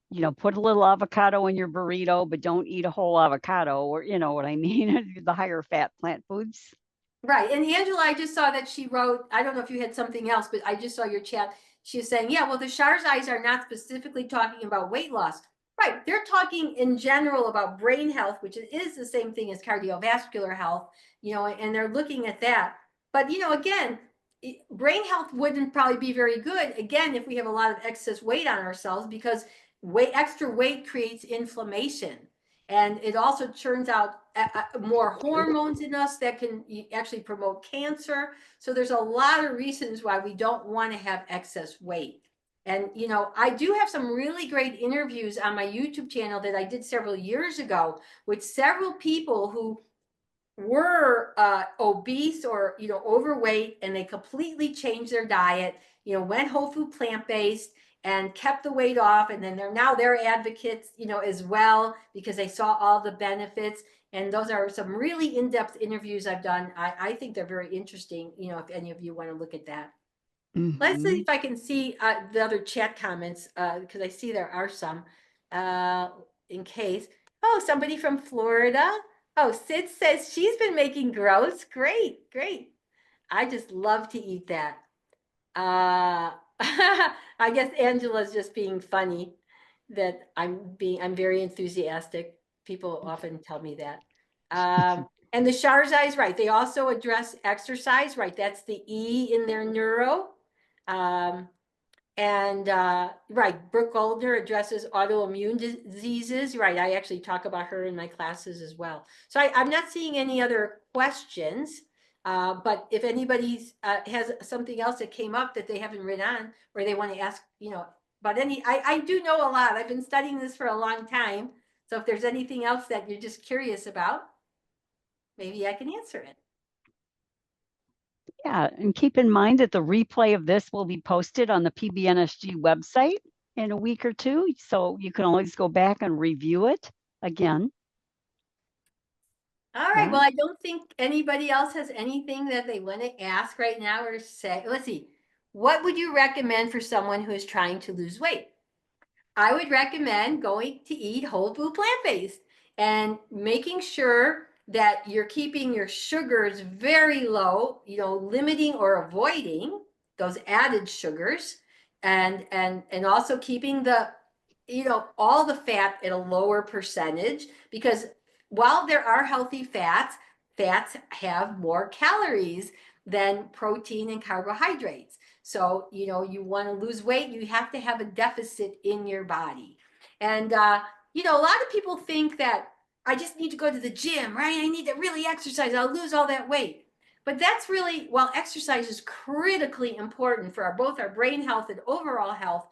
You know, put a little avocado in your burrito, but don't eat a whole avocado, or you know what I mean, the higher fat plant foods.
Right. And Angela, I just saw that she wrote, I don't know if you had something else, but I just saw your chat. She was saying, yeah, well, the SHARS eyes are not specifically talking about weight loss. Right. They're talking in general about brain health, which is the same thing as cardiovascular health, you know, and they're looking at that. But, you know, again, brain health wouldn't probably be very good, again, if we have a lot of excess weight on ourselves, because extra weight creates inflammation. And it also turns out more hormones in us that can actually promote cancer. So there's a lot of reasons why we don't want to have excess weight. And, you know, I do have some really great interviews on my YouTube channel that I did several years ago with several people who were obese or, you know, overweight, and they completely changed their diet, you know, went whole food plant-based and kept the weight off. And then they're advocates, you know, as well, because they saw all the benefits. And those are some really in-depth interviews I've done. I think they're very interesting, you know, if any of you want to look at that. Let's see if I can see the other chat comments, because I see there are some, in case. Oh, somebody from Florida. Oh, Sid says she's been making gross. Great, great. I just love to eat that. I guess Angela's just being funny that I'm very enthusiastic. People often tell me that. And the SHARS eyes, right? They also address exercise, right? That's the E in their NEURO. Right, Brooke Goldner addresses autoimmune diseases. Right, I actually talk about her in my classes as well. So I'm not seeing any other questions. But if anybody's has something else that came up that they haven't written on, or they want to ask, about I do know a lot. I've been studying this for a long time. So if there's anything else that you're just curious about, maybe I can answer it.
Yeah, and keep in mind that the replay of this will be posted on the PBNSG website in a week or two. So you can always go back and review it again.
All right.
Yeah.
Well, I don't think anybody else has anything that they want to ask right now or say. Let's see. What would you recommend for someone who is trying to lose weight? I would recommend going to eat whole food plant-based and making sure that you're keeping your sugars very low, limiting or avoiding those added sugars, and also keeping the all the fat at a lower percentage, because while there are healthy fats have more calories than protein and carbohydrates. So, you want to lose weight, you have to have a deficit in your body. And, a lot of people think that I just need to go to the gym, right? I need to really exercise. I'll lose all that weight. But that's really, while exercise is critically important for both our brain health and overall health,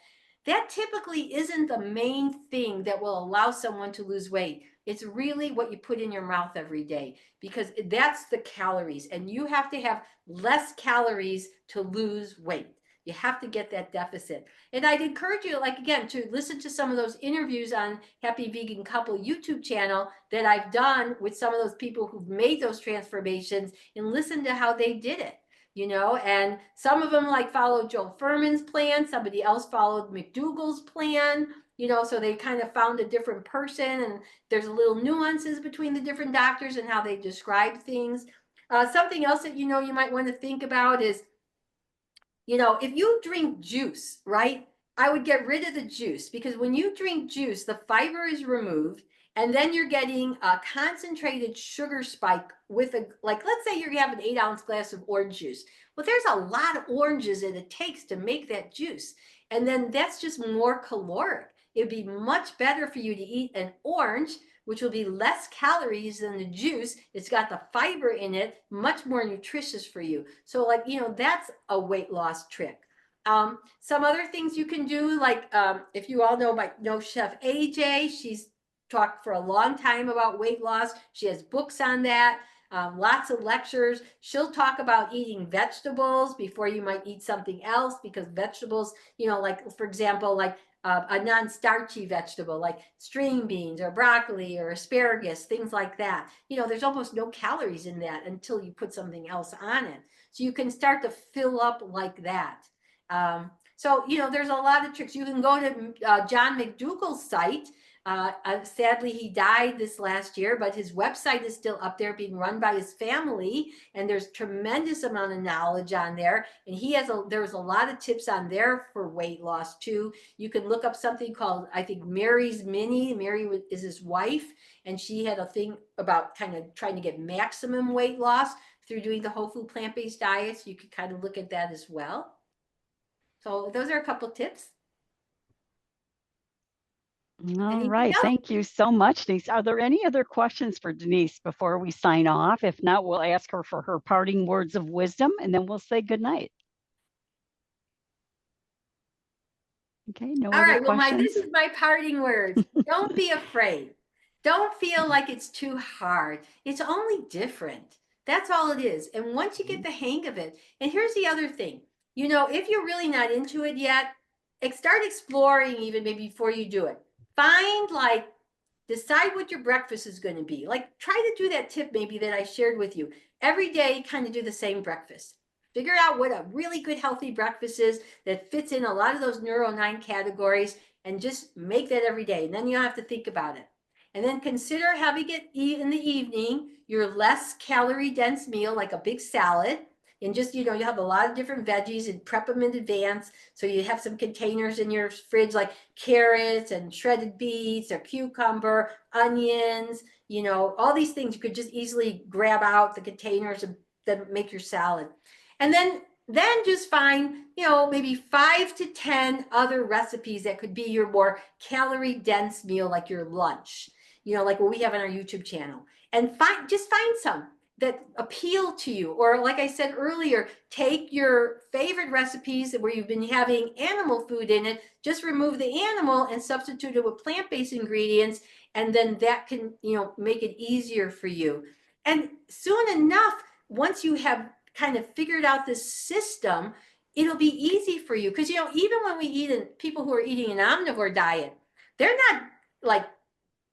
that typically isn't the main thing that will allow someone to lose weight. It's really what you put in your mouth every day, because that's the calories, and you have to have less calories to lose weight. You have to get that deficit. And I'd encourage you, again, to listen to some of those interviews on Happy Vegan Couple YouTube channel that I've done with some of those people who've made those transformations, and listen to how they did it. And some of them followed Joel Fuhrman's plan. Somebody else followed McDougall's plan, so they kind of found a different person, and there's little nuances between the different doctors and how they describe things. Something else that, you might want to think about is, if you drink juice, right, I would get rid of the juice, because when you drink juice, the fiber is removed, and then you're getting a concentrated sugar spike with let's say you have an 8-ounce glass of orange juice. Well, there's a lot of oranges that it takes to make that juice. And then that's just more caloric. It'd be much better for you to eat an orange, which will be less calories than the juice. It's got the fiber in it, much more nutritious for you. So that's a weight loss trick. Some other things you can do, if you all know Chef AJ, she's talked for a long time about weight loss. She has books on that, lots of lectures. She'll talk about eating vegetables before you might eat something else, because vegetables, for example, a non-starchy vegetable like string beans or broccoli or asparagus, things like that. There's almost no calories in that until you put something else on it. So you can start to fill up like that. So, there's a lot of tricks. You can go to John McDougall's site. Sadly, he died this last year, but his website is still up there, being run by his family, and there's tremendous amount of knowledge on there. And there's a lot of tips on there for weight loss too. You can look up something called, I think, Mary's Mini. Mary is his wife, and she had a thing about kind of trying to get maximum weight loss through doing the whole food plant-based diets. You could kind of look at that as well. So those are a couple tips.
All right. Thank you so much, Denise. Are there any other questions for Denise before we sign off? If not, we'll ask her for her parting words of wisdom, and then we'll say goodnight. Okay, no other questions?
All right, well, this is my parting words. Don't be afraid. Don't feel like it's too hard. It's only different. That's all it is. And once you get the hang of it, and here's the other thing, if you're really not into it yet, start exploring even maybe before you do it. Decide what your breakfast is going to be. Try to do that tip maybe that I shared with you. Every day, kind of do the same breakfast. Figure out what a really good healthy breakfast is that fits in a lot of those Neuro 9 categories, and just make that every day. And then you don't have to think about it. And then consider having it in the evening, your less calorie dense meal, like a big salad. And just, you have a lot of different veggies, and prep them in advance. So you have some containers in your fridge, like carrots and shredded beets or cucumber, onions, all these things you could just easily grab out the containers and then make your salad. And then just find, maybe 5 to 10 other recipes that could be your more calorie dense meal, like your lunch, like what we have on our YouTube channel. And find some that appeal to you. Or like I said earlier, take your favorite recipes where you've been having animal food in it, just remove the animal and substitute it with plant-based ingredients, and then that can, make it easier for you. And soon enough, once you have kind of figured out this system, it'll be easy for you. Because, even when we eat people who are eating an omnivore diet, they're not like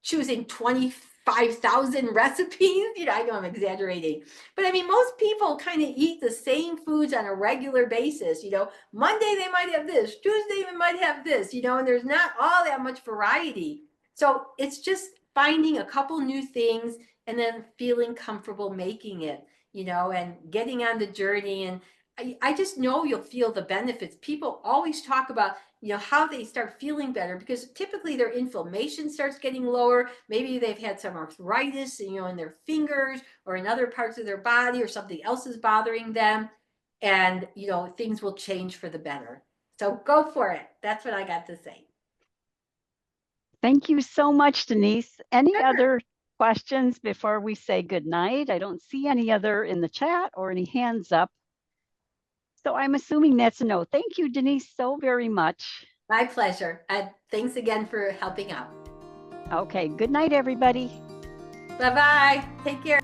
choosing 25,000 recipes. I know I'm exaggerating, but I mean, most people kind of eat the same foods on a regular basis. Monday they might have this, Tuesday they might have this, and there's not all that much variety. So it's just finding a couple new things and then feeling comfortable making it, and getting on the journey. And I just know you'll feel the benefits. People always talk about, how they start feeling better, because typically their inflammation starts getting lower. Maybe they've had some arthritis, in their fingers or in other parts of their body, or something else is bothering them. And, things will change for the better. So go for it. That's what I got to say.
Thank you so much, Denise. Any
Sure.
other questions before we say goodnight? I don't see any other in the chat or any hands up. So I'm assuming that's a no. Thank you, Denise, so very much.
My pleasure. And thanks again for helping out.
Okay, good night, everybody.
Bye-bye. Take care.